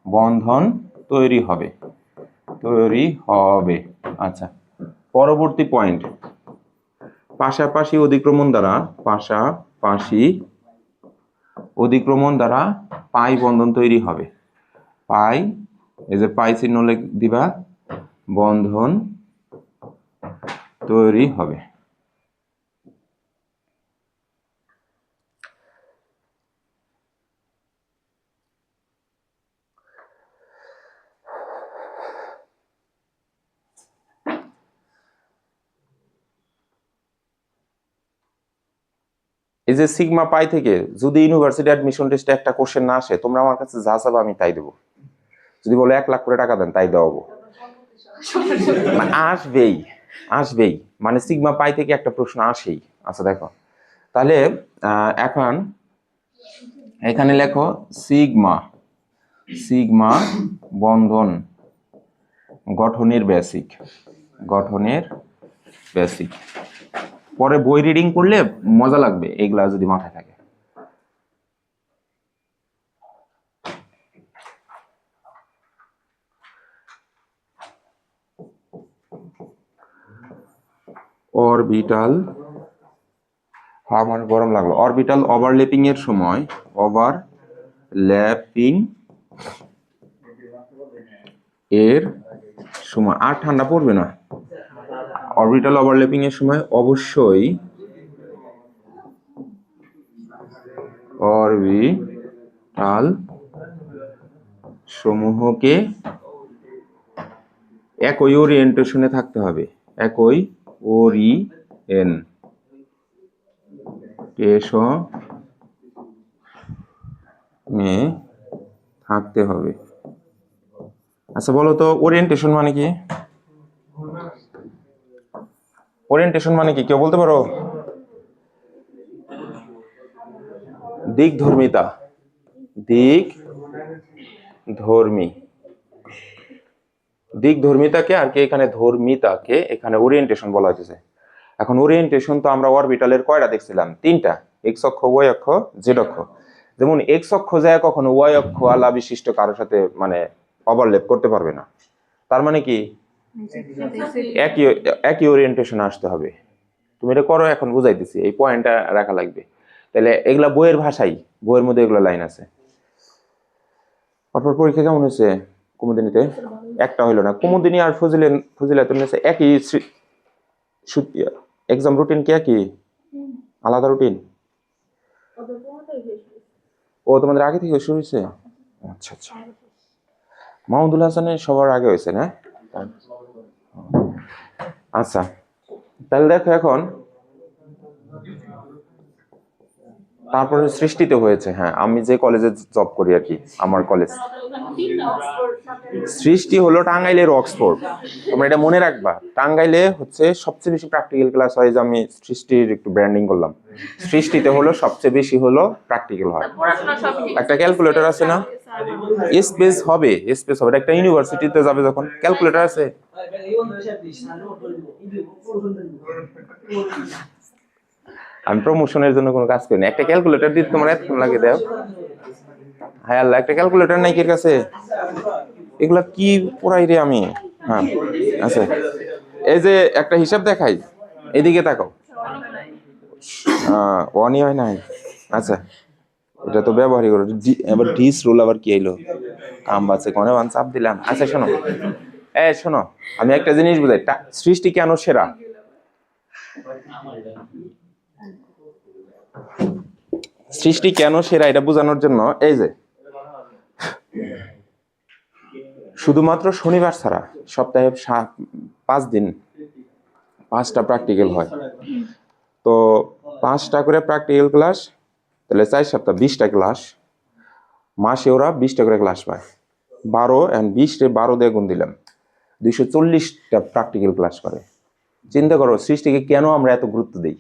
বন্ধন তৈরি হবে, তৈরি হবে। আচ্ছা, পরবর্তী পয়েন্ট, পাশাপাশি অধিক্রমণ দ্বারা, পাশাপাশি অধিক্রমণ দ্বারা পাই বন্ধন তৈরি হবে, পাই, এই যে পাই চিহ্ন দিবা, বন্ধন তৈরি হবে। এই যে সিগমা পাই থেকে যদি ইউনিভার্সিটি অ্যাডমিশন টেস্টে একটা কোশ্চেন না আসে, তোমরা আমার কাছে যা চাবা আমি তাই দেবো। যদি বলে 1 লাখ করে টাকা দেন, তাই দেওয়াবো। আসবেই, আসবেই, মানে সিগমা পাই থেকে একটা প্রশ্ন আসেই। আচ্ছা দেখো, তাহলে এখন এখানে লেখো সিগমা, সিগমা বন্ধন গঠনের বেসিক, গঠনের বেসিক। পরে বই রিডিং করলে মজা লাগবে এগুলা যদি মাথায় থাকে। অরবিটাল, আমার গরম লাগলো। অরবিটাল ওভারল্যাপিং এর সময়, ওভারল্যাপিং এর সময়, আর ঠান্ডা পড়বে না। অরবিটাল ওভারল্যাপিং এর সময় অবশ্যই অরবিটাল সমূহকে একই ওরিয়েন্টেশনে থাকতে হবে, একই ওরিয়েন্টেশনে থাকতে হবে। আচ্ছা বলো তো ওরিয়েন্টেশন মানে কি? ওরিয়েন্টেশন মানে কি কেউ বলতে পারো? দিক ধর্মিতা, দিক ধর্মী, দিক ধর্মিতাকে আর কি এখানে ধর্মিতাকে এখানে ওরিয়েন্টেশন বলা হয়েছে। এখন ওরিয়েন্টেশন তো আমরা অরবিটালের কয়টা দেখছিলাম? তিনটা, এক্স অক্ষ, ওয়াই অক্ষ, জেড অক্ষ। যেমন এক্স অক্ষ যায় কখনো ওয়াই অক্ষ আলা বিশিষ্ট কারোর সাথে মানে ওভারল্যাপ করতে পারবে না। তার মানে কি একই একই ওরিয়েন্টেশন আসতে হবে। তুমি এটা করো, এখন বুঝাইতেছি, এই পয়েন্টটা রাখা লাগবে। তাহলে এগুলা বইয়ের ভাষাই, বইয়ের মধ্যে এগুলো লাইন আছে। তারপর পরীক্ষা কেমন হয়েছে কুমুদিনীতে? একটা হইলো না। কুমুদিনী আর ফজিলাতুন নিছে একই এক্সাম রুটিন কি একই? আলাদা রুটিন? ও তোমাদের আগে থেকে শুরু হয়েছে? আচ্ছা আচ্ছা। মাহমুদুল হাসানের সবার আগে হয়েছে না? আচ্ছা তাহলে দেখো এখন তারপরে সৃষ্টিতে হয়েছে। হ্যাঁ, আমি যে কলেজে জব করি আর কি, আমার কলেজ সৃষ্টি হলো টাঙ্গাইলের অক্সফোর্ড। তোমরা এটা মনে রাখবা, টাঙ্গাইলে হচ্ছে সবচেয়ে বেশি প্র্যাকটিক্যাল ক্লাস হয়। যে আমি সৃষ্টির একটু ব্র্যান্ডিং করলাম, সৃষ্টিতে হলো সবচেয়ে বেশি হলো প্র্যাকটিক্যাল হয়। একটা ক্যালকুলেটর আছে না? স্পেস হবে, স্পেস হবে, একটা ইউনিভার্সিটিতে যাবে যখন ক্যালকুলেটর আছে। আমি প্রমোশনের জন্য কোনো কাজ করি না, একটা ক্যালকুলেটর দিতে তোমার এতক্ষণ লাগে দাও। হ্যাঁ আল্লাহ, একটা ক্যালকুলেটর নাই এর কাছে? এগুলা কি পড়াই রে আমি। হ্যাঁ আচ্ছা, এই যে একটা হিসাব দেখাই, এদিকে তাকাও। ওয়ানই হয় নাই। আচ্ছা এটা তো ব্যবহারই করো। এবার ডিস রুল আবার কি এলো? কাম বাঁচে কোনে ওয়ান চাপ দিলাম। আচ্ছা শোনো, শোনো, আমি একটা জিনিস বুঝাই, সৃষ্টি কেন সেরা? সৃষ্টি কেন সেরা এটা বোঝানোর জন্য এই যে শুধুমাত্র শনিবার ছাড়া সপ্তাহে 5 দিন 5টা প্র্যাকটিক্যাল হয়। তো 5টা করে প্র্যাকটিক্যাল ক্লাস, তাহলে 4 সপ্তাহ 20টা ক্লাস, মাসে ওরা 20টা করে ক্লাস পায়। 12 and 20 দিয়ে গুণ দিলাম, 240টা প্র্যাকটিক্যাল ক্লাস করে। চিন্তা করো সৃষ্টিকে কেন আমরা এত গুরুত্ব দিই।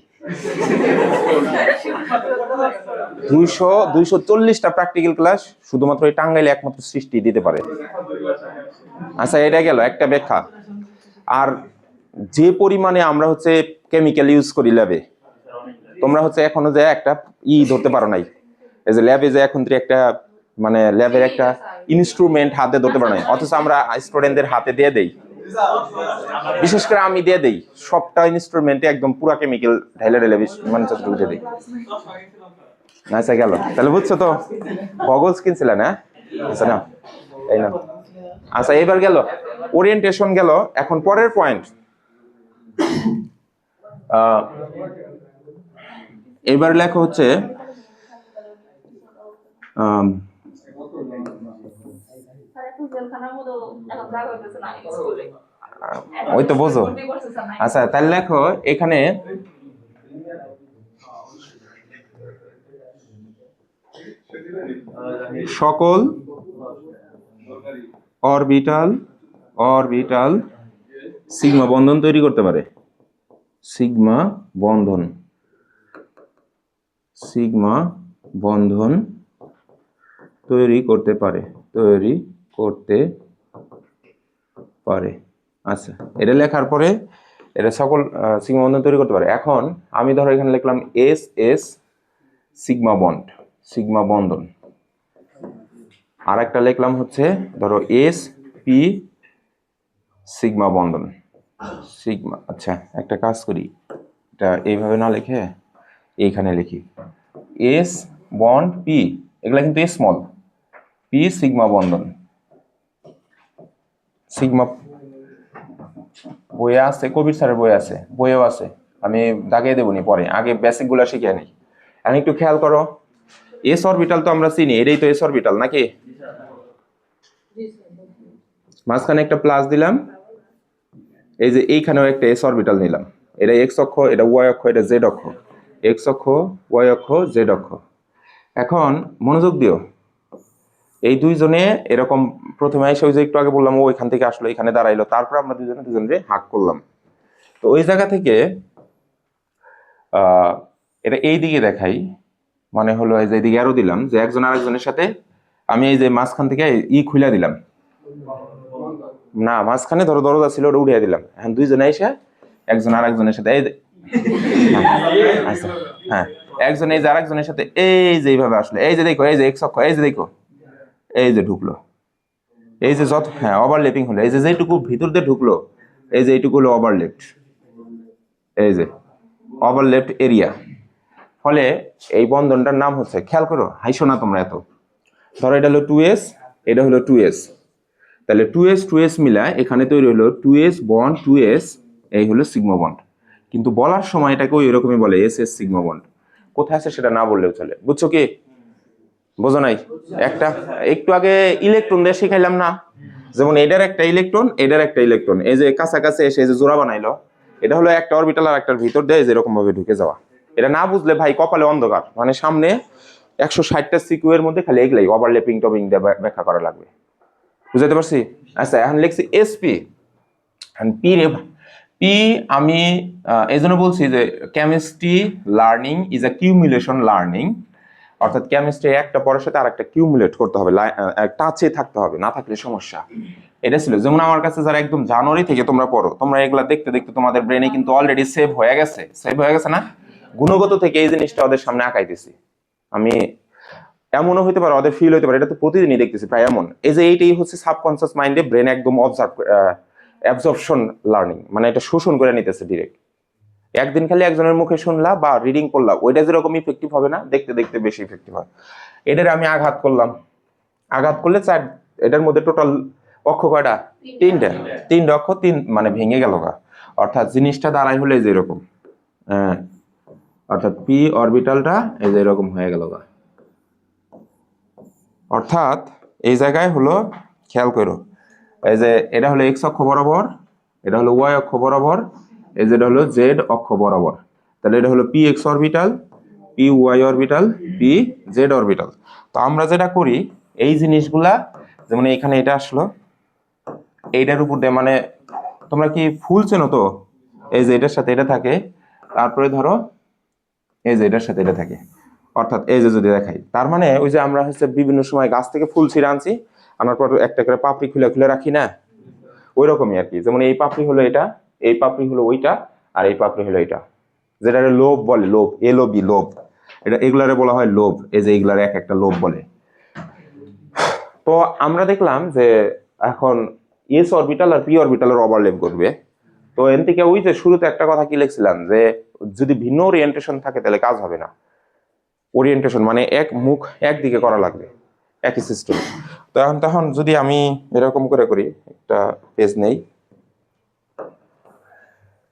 240টা প্র্যাকটিক্যাল ক্লাস শুধুমাত্র এই টাঙ্গাইলে একমাত্র সৃষ্টি দিতে পারে। আচ্ছা এটা গেল একটা ব্যাখ্যা। আর যে পরিমাণে আমরা হচ্ছে কেমিক্যাল ইউজ করি ল্যাবে, তোমরা হচ্ছে এখনো যে একটা ধরতে পারো নাই। এই যে ল্যাবে যে এখন একটা মানে ল্যাবের একটা ইনস্ট্রুমেন্ট হাতে ধরতে পারো নাই, অথচ আমরা স্টুডেন্টদের হাতে দিয়ে দেই। বিশেষ করে আমি দিয়ে দেই সবটা ইনস্ট্রুমেন্টে একদম পুরা কেমিক্যাল ঢাইলে ঢাইলে মানে যতটুকু দিয়ে দেই। আচ্ছা গেল, তাহলে বুঝছো তো গগলস কিনছিলে না? আচ্ছা না, এই না। আচ্ছা এবার গেল ওরিয়েন্টেশন গেল। এখন পরের পয়েন্ট, এবার লেখা হচ্ছে ওই তো বোঝো। আচ্ছা তাহলে লেখো এখানে সকল অরবিটাল সিগমা বন্ধন তৈরি করতে পারে। সিগমা বন্ধন তৈরি করতে পারে। আচ্ছা এটা লেখার পরে এটা সকল সিগমা বন্ধন তৈরি করতে পারে। এখন আমি ধরো এখানে লিখলাম এস এস সিগমা বন্ধন, আর একটা লিখলাম হচ্ছে ধরো এস পি সিগমা বন্ধন সিগমা। আচ্ছা একটা কাজ করি, এটা এইভাবে না লিখে এইখানে লিখি এস বন্ড পি, এগুলা কিন্তু স্মল, পি সিগমা বন্ধন। সিগমা বইয়ে আছে, কবির স্যারের বই আছে, বইয়েও আছে, আমি দাগিয়ে দেবনি পরে, আগে বেসিক গুলা শিখে নিই। এখন একটু খেয়াল করো, এস অরবিটাল তো আমরা চিনি, এটাই তো এস অরবিটাল নাকি? মাঝখানে একটা প্লাস দিলাম, এই যে এইখানেও একটা এস অরবিটাল নিলাম, এটা এক্স অক্ষ, এটা ওয়াই অক্ষ, এটা জেড অক্ষ, এক্স অক্ষ ওয়াই অক্ষ জেড অক্ষ। এখন মনোযোগ দিও, এই দুইজনে এরকম প্রথমে এসে ওই যে একটু আগে বললাম ও এখান থেকে আসলো, এখানে দাঁড়াইলো, তারপর আমরা দুজনে হাক করলাম। তো ওই জায়গা থেকে এটা এই দিকে দেখাই, মানে হলো এই যে এইদিকে আরো দিলাম যে একজন আরেকজনের সাথে আমি এই যে মাঝখান থেকে খুলে দিলাম, না মাঝখানে ধরো দরজা ছিল ওটা উঠিয়ে দিলাম, এখন দুইজনে এসে একজন আরেকজনের সাথে এই আচ্ছা হ্যাঁ একজন এই যে আরেকজনের সাথে এই যে এইভাবে আসলে এই যে দেখো এই যে এক্স অক্ষ এই যে দেখো এই যে ঢুকলো, এই যে যত হ্যাঁ ওভারল্যাপিং হলো, এই যে যেটুকু ভিতর দিয়ে ঢুকলো এই যে এইটুকু হলো ওভারল্যাপড, এই যে ওভারল্যাপড এরিয়া। ফলে এই বন্ধনটার নাম হচ্ছে, খেয়াল করো হাইসো না তোমরা এত, ধরো এটা হলো 2s, এটা হলো 2s, তাহলে 2s মিলা এখানে তৈরি হলো 2s বন্ড 2s, এই হলো সিগমা বন্ড। কিন্তু বলার সময় এটাকে ওই রকমই বলে SS সিগমা বন্ড। কোথায় আছে সেটা না বললেও চলে, বুঝছো কি? বোঝো নাই? একটা একটু আগে ইলেকট্রন দিয়ে শিখাইলাম না, যেমন এটার একটা ইলেকট্রন এটার একটা ইলেকট্রন এই যে কাছাকাছি এসে এই যে জোড়া বানাইলো, এটা হলো একটা অরবিটাল আর একটার ভিতর দিয়ে যেরকম ভাবে ঢুকে যাওয়া। এটা না বুঝলে ভাই কপালে অন্ধকার, মানে সামনে 160টা সিকিউ এর মধ্যে খালি এগুলাই ওভারল্যাপিং টপিং দিয়ে ব্যাখ্যা করা লাগবে, বুঝাতে পারছি? আচ্ছা এখন লিখছি SP, পি রে পি আমি এই জন্য বলছি যে chemistry learning is a cumulation learning, অর্থাৎ কেমিস্ট্রি একটা পরের সাথে আর একটা কিউমুলেট করতে হবে, টাচে থাকতে হবে, না থাকলে সমস্যা। এটা ছিল যেমন আমার কাছে যারা একদম জানুয়ারি থেকে তোমরা পড়ো, তোমরা এগুলা দেখতে দেখতে তোমাদের ব্রেনে কিন্তু অলরেডি সেভ হয়ে গেছে না, গুণগত থেকে এই জিনিসটা ওদের সামনে আঁকাইতেছি আমি। এমনও হইতে পারে ওদের ফিল হইতে পারে এটা তো প্রতিদিনই দেখতেছি প্রায় এমন, এই যে এইটাই হচ্ছে সাবকনসিয়াস মাইন্ডে ব্রেন একদম অ্যাবজর্পশন লার্নিং, মানে এটা শোষণ করে নিতেছে ডিরেক্ট। একদিন খালি একজনের মুখে শুনলা বা রিডিং করলা ওইটা যেরকম ইফেক্টিভ হবে না, দেখতে দেখতে বেশি ইফেক্টিভ হয়। এটার আমি আঘাত করলাম, আঘাত করলে এটার মধ্যে টোটাল অক্ষ কয়টা? তিনটা অক্ষ মানে ভেঙে গেল গা, অর্থাৎ জিনিসটা দাঁড়াই হলে যে এরকম, অর্থাৎ পি অরবিটালটা এই যে এরকম হয়ে গেল গা। অর্থাৎ এই জায়গায় হলো খেয়াল করো, এই যে এটা হলো এক্স অক্ষ বরাবর, এটা হলো ওয়াই অক্ষ বরাবর, এই যেটা হলো জেড অক্ষ বরাবর, তাহলে এটা হলো P X orbital, P Y orbital, P Z orbital. তো আমরা যেটা করি এই জিনিসগুলা, যেমন এখানে এটা আসলো এইটার উপর দিয়ে, মানে তোমরা কি ফুল চেনো তো, এই যে এটার সাথে এটা থাকে, তারপরে ধরো এই যে এটার সাথে এটা থাকে, অর্থাৎ এই যে যদি দেখাই তার মানে ওই যে আমরা হচ্ছে বিভিন্ন সময় গাছ থেকে ফুল ছিঁড়ে আনছি, আনার পর একটা করে পাপড়ি খুলে খুলে রাখি না, ওই রকমই আর কি। যেমন এই পাপড়ি হলো এটা, এই পাপড়ি হলো ওইটা, আর এই পাপড়ি হলো এটা, যেটা লোভ বলে, লোভ LOB লোভ, এটা এগুলারে বলা হয় লোভ, এই যে এগুলার এক একটা লোভ বলে। তো আমরা দেখলাম যে এখন এস অরবিটাল আর পি অরবিটালের ওভারল্যাপ করবে। তো এন থেকে ওই যে শুরুতে একটা কথা কি লিখছিলাম যে যদি ভিন্ন ওরিয়েন্টেশন থাকে তাহলে কাজ হবে না, ওরিয়েন্টেশন মানে এক মুখ একদিকে করা লাগবে, একই সিস্টেম। তো এখন তখন যদি আমি এরকম করে করি, একটা পেজ নেই,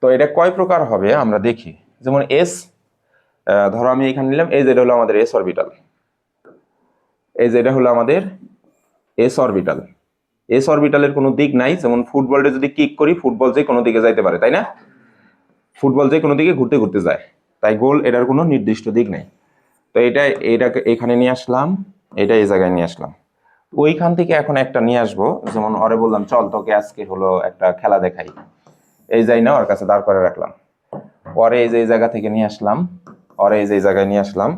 তো এটা কয় প্রকার হবে আমরা দেখি। যেমন এস, ধরো আমি এখানে নিলাম, এই যেটা হলো আমাদের এস অরবিটাল, এই যেটা হলো আমাদের এস অরবিটাল। এস অরবিটালের কোনো দিক নাই, যেমন ফুটবলটা যদি কিক করি ফুটবল যে কোনো দিকে যাইতে পারে, তাই না? ফুটবল যে কোনো দিকে ঘুরতে ঘুরতে যায়, তাই গোল এটার কোনো নির্দিষ্ট দিক নেই। তো এটাকে এখানে নিয়ে আসলাম, এটা এই জায়গায় নিয়ে আসলাম, ওইখান থেকে এখন একটা নিয়ে আসবো, যেমন ওরে বললাম চল তোকে আজকে হলো একটা খেলা দেখাই, এই যাই না ওর কাছে দাঁড় করে রাখলাম, ওরে এই যে এই জায়গা থেকে নিয়ে আসলাম, ওরে এই যে এই জায়গায় নিয়ে আসলাম,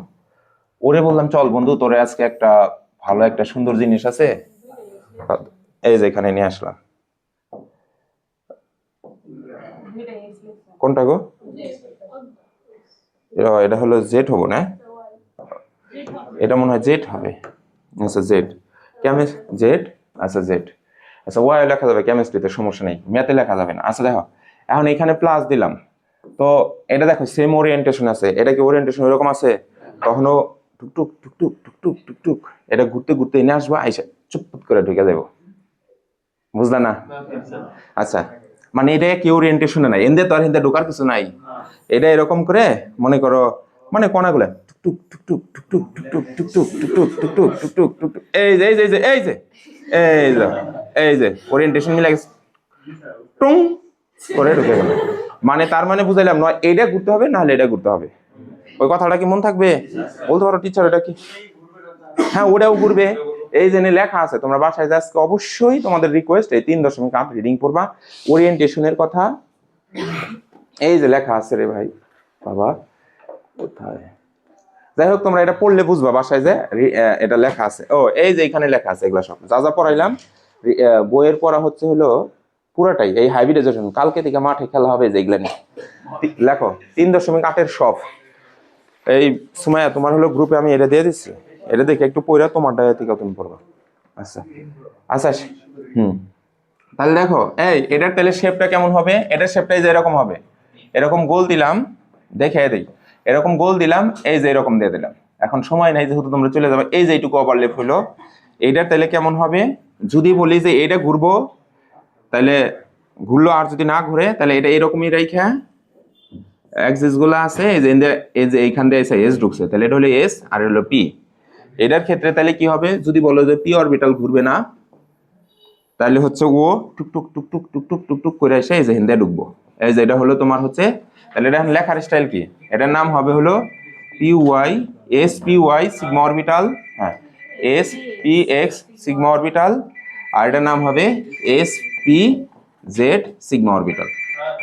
ওরে বললাম চল বন্ধু তোরে আজকে একটা ভালো একটা সুন্দর জিনিস আছে, এই যে এখানে নিয়ে আসলাম। কোনটা গো? এটা হলো জেড হবো না, এটা মনে হয় জেড হবে। আচ্ছা জেড, জেড, আচ্ছা জেড, আচ্ছা ওয়াই লেখা যাবে, কেমিস্ট্রিতে সমস্যা নেই, ম্যাথে লেখা যাবে না। আচ্ছা দেখো এখন এখানে প্লাস দিলাম, তো এটা দেখো সেম ওরিয়েন্টেশন আছে, এটা কি ওরিয়েন্টেশন এরকম আছে, তখনও টুকটুক টুকটুক টুকটুক টুকটুক এটা ঘুরতে ঘুরতে এনে আসবো, আইসা চুপ করে ঢুকে যাবো, বুঝলা না? আচ্ছা মানে এটা কি ওরিয়েন্টেশনে নাই, এনদে তো আর হিন্দে ঢোকার কিছু নাই, এটা এরকম করে মনে করো, মানে কণাগুলা টুকটুক টুকটুক টুকটুক টুকটুক টুকটুক টুকটুক টুকটুক টুকটুক টুকটুক, এই যে এই যে এই যে এই যে এই যে ওরিয়েন্টেশন মিলে গেছে, টুং করে ঢুকে গেল। মানে তার মানে বুঝাইলাম নয় এটা ঘুরতে হবে না হলে এটা ঘুরতে হবে, ওই কথাটা কি মন থাকবে? বলতে পারো টিচার এটা কি? হ্যাঁ ওটাও ঘুরবে, এই যে লেখা আছে, তোমরা বাসায় আজকে অবশ্যই তোমাদের রিকোয়েস্ট এই 3.8 রিডিং পড়বা। ওরিয়েন্টেশনের কথা এই যে লেখা আছে রে ভাই বাবা, কোথায়? যাই হোক, তোমরা এটা পড়লে বুঝবা বাসায় যে এটা লেখা আছে। ও এই যে এখানে লেখা আছে, এগুলা সব যা যা পড়াইলাম বইয়ের পড়া হচ্ছে হলো পুরাটাই এই হাইব্রিডাইজেশন। কালকে থেকে মাঠে খেলা হবে যে এগুলা নিয়ে লেখো 3.8 সব। এই সুমাইয়া তোমার হলো গ্রুপে আমি এটা দিয়ে দিচ্ছি, এটা দেখে একটু পড়া তোমার ডায়া থেকে তুমি পড়বা। আচ্ছা আচ্ছা তাহলে দেখো এটার তাহলে শেপটা কেমন হবে? এটার শেপটা যে এরকম হবে, এরকম গোল দিলাম, দেখে দিই এরকম গোল দিলাম, এই যে এরকম দিয়ে দিলাম। এখন সময় নাই যেহেতু তোমরা চলে যাবে, এই যে এইটুকু ওভারলেপ হলো, এইটার তাহলে কেমন হবে? যদি বলি যে এটা ঘুরবো তাহলে ঘুরলো, আর যদি না ঘুরে তাহলে এটা এরকমই রাইখা অ্যাক্সিস গুলো আছে এই যে এইখান দিয়ে এস ঢুকছে, তাহলে এটা হলো এস আর হলো পি। এটার ক্ষেত্রে তাহলে কি হবে? যদি বলো যে পি অরবিটাল ঘুরবে না, তাহলে হচ্ছে ও টুকটুক টুকটুক টুকটুক টুকটুক করে এসে এই যে হিন্দে ঢুকবো। এই যে এটা হলো তোমার হচ্ছে, তাহলে এটা লেখার স্টাইল কি? এটার নাম হবে হলো P Y S P Y sigma orbital, হ্যাঁ S P X sigma orbital, আর এটার নাম হবে S P Z sigma orbital.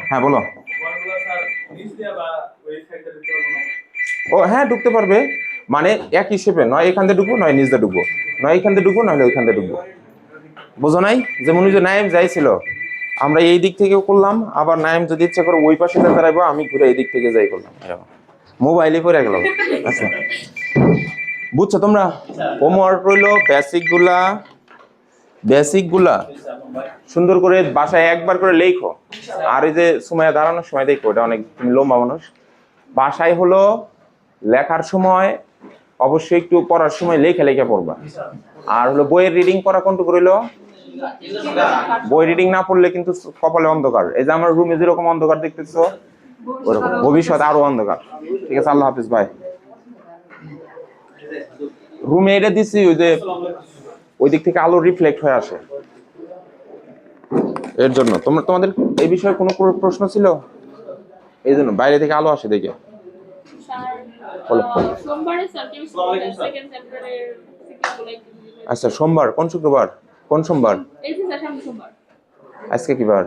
হ্যাঁ বলো। ও হ্যাঁ ঢুকতে পারবে, মানে এক হিসেবে নয় এখান থেকে ঢুকবো, নয় নিচ দিয়ে ঢুকবো, নয় এখান থেকে ঢুকবো, নাহলে ওইখান থেকে ঢুকবো। বোঝো নাই? যেমন ওই যে নাইম যাইছিল, আমরা এই দিক থেকেও করলাম, আবার নাইম যদি ইচ্ছা করে ওই পাশে দাঁড়াইবো, আমি ঘুরে এই দিক থেকে যাই করলাম, মোবাইলে করে গেলাম। আচ্ছা বুঝছো তোমরা? হোমওয়ার্ক রইলো বেসিক গুলা সুন্দর করে বাসায় একবার করে লেখো। আর এই যে সময় দাঁড়ানোর সময় দেখো, এটা অনেক লম্বা মানুষ, বাসায় হলো লেখার সময় অবশ্যই একটু পড়ার সময় লেখা লেখা পড়বা। আর হলো বইয়ের রিডিং পড়া কোনটুকু রইলো? বই রিডিং না পড়লে কিন্তু কপালে অন্ধকার। এই যে আমার রুমে যেরকম অন্ধকার দেখতেছো, ওরকম ভবিষ্যৎ আরো অন্ধকার। ঠিক আছে, আল্লাহ হাফিজ, বাই। রুমে এটা দিছি ওই যে ওই দিক থেকে আলো রিফ্লেক্ট হয়ে আসে, এর জন্য। তোমাদের এই বিষয়ে কোনো প্রশ্ন ছিল? এই জন্য বাইরে থেকে আলো আসে দেখে। আচ্ছা সোমবার? কোন শুক্রবার? কোন সোমবার? আজকে কি বার?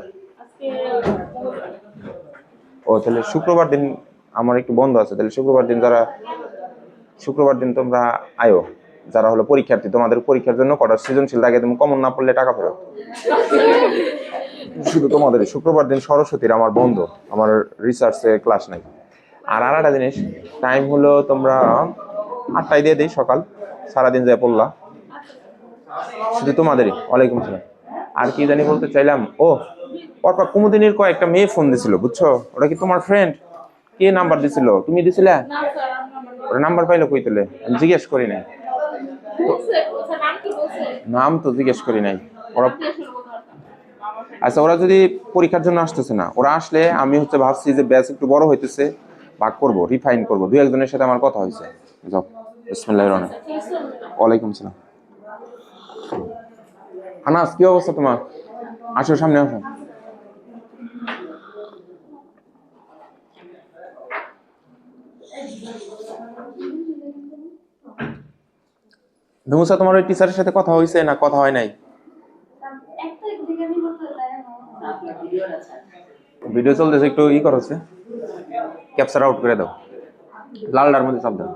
ও তাহলে শুক্রবার দিন আমার একটু বন্ধ আছে, তাহলে শুক্রবার দিন তোমরা আয়ো, যারা হলো পরীক্ষার্থী। তোমাদের পরীক্ষার জন্য কটা সৃজনশীল থাকে, তুমি কমন না পড়লে টাকা ফেরত। শুধু তোমাদের শুক্রবার দিন সরস্বতীর আমার বন্ধ, আমার রিসার্চে ক্লাস নাই। আর একটা জিনিস, টাইম হলো তোমরা 8টায় দিয়ে দিই সকাল, সারাদিন যায় পড়লা, শুধু তোমাদেরই। ওয়ালাইকুম সালাম। আর কি জানি বলতে চাইলাম, ও পরপর কুমুদিনীর কয়েকটা মেয়ে ফোন দিছিল, বুঝছো? ওটা কি তোমার ফ্রেন্ড? কে নাম্বার দিছিল? তুমি দিছিলে? ওরা নাম্বার পাইলো কই তুলে? আমি জিজ্ঞেস করি নাই, নাম তো জিজ্ঞেস করি নাই। ওরা আচ্ছা, ওরা যদি পরীক্ষার জন্য আসতেছে না, ওরা আসলে আমি হচ্ছে ভাবছি যে ব্যাচ একটু বড় হইতেছে, ভাগ করবো, রিফাইন করবো। দুই একজনের সাথে আমার কথা হয়েছে। যাও, বিসমিল্লাহির রহমানির রহিম। ওয়ালাইকুম সালাম। আনাস, কি অবস্থা তোমার? আসো, সামনে আসো। ধুমুসা, তোমার ওই টিচারের সাথে কথা হয়েছে না কথা হয় নাই? ভিডিও চলতেছে, একটু ই করছে, ক্যাপচার আউট করে দাও, লালটার মধ্যে চাপ দাও।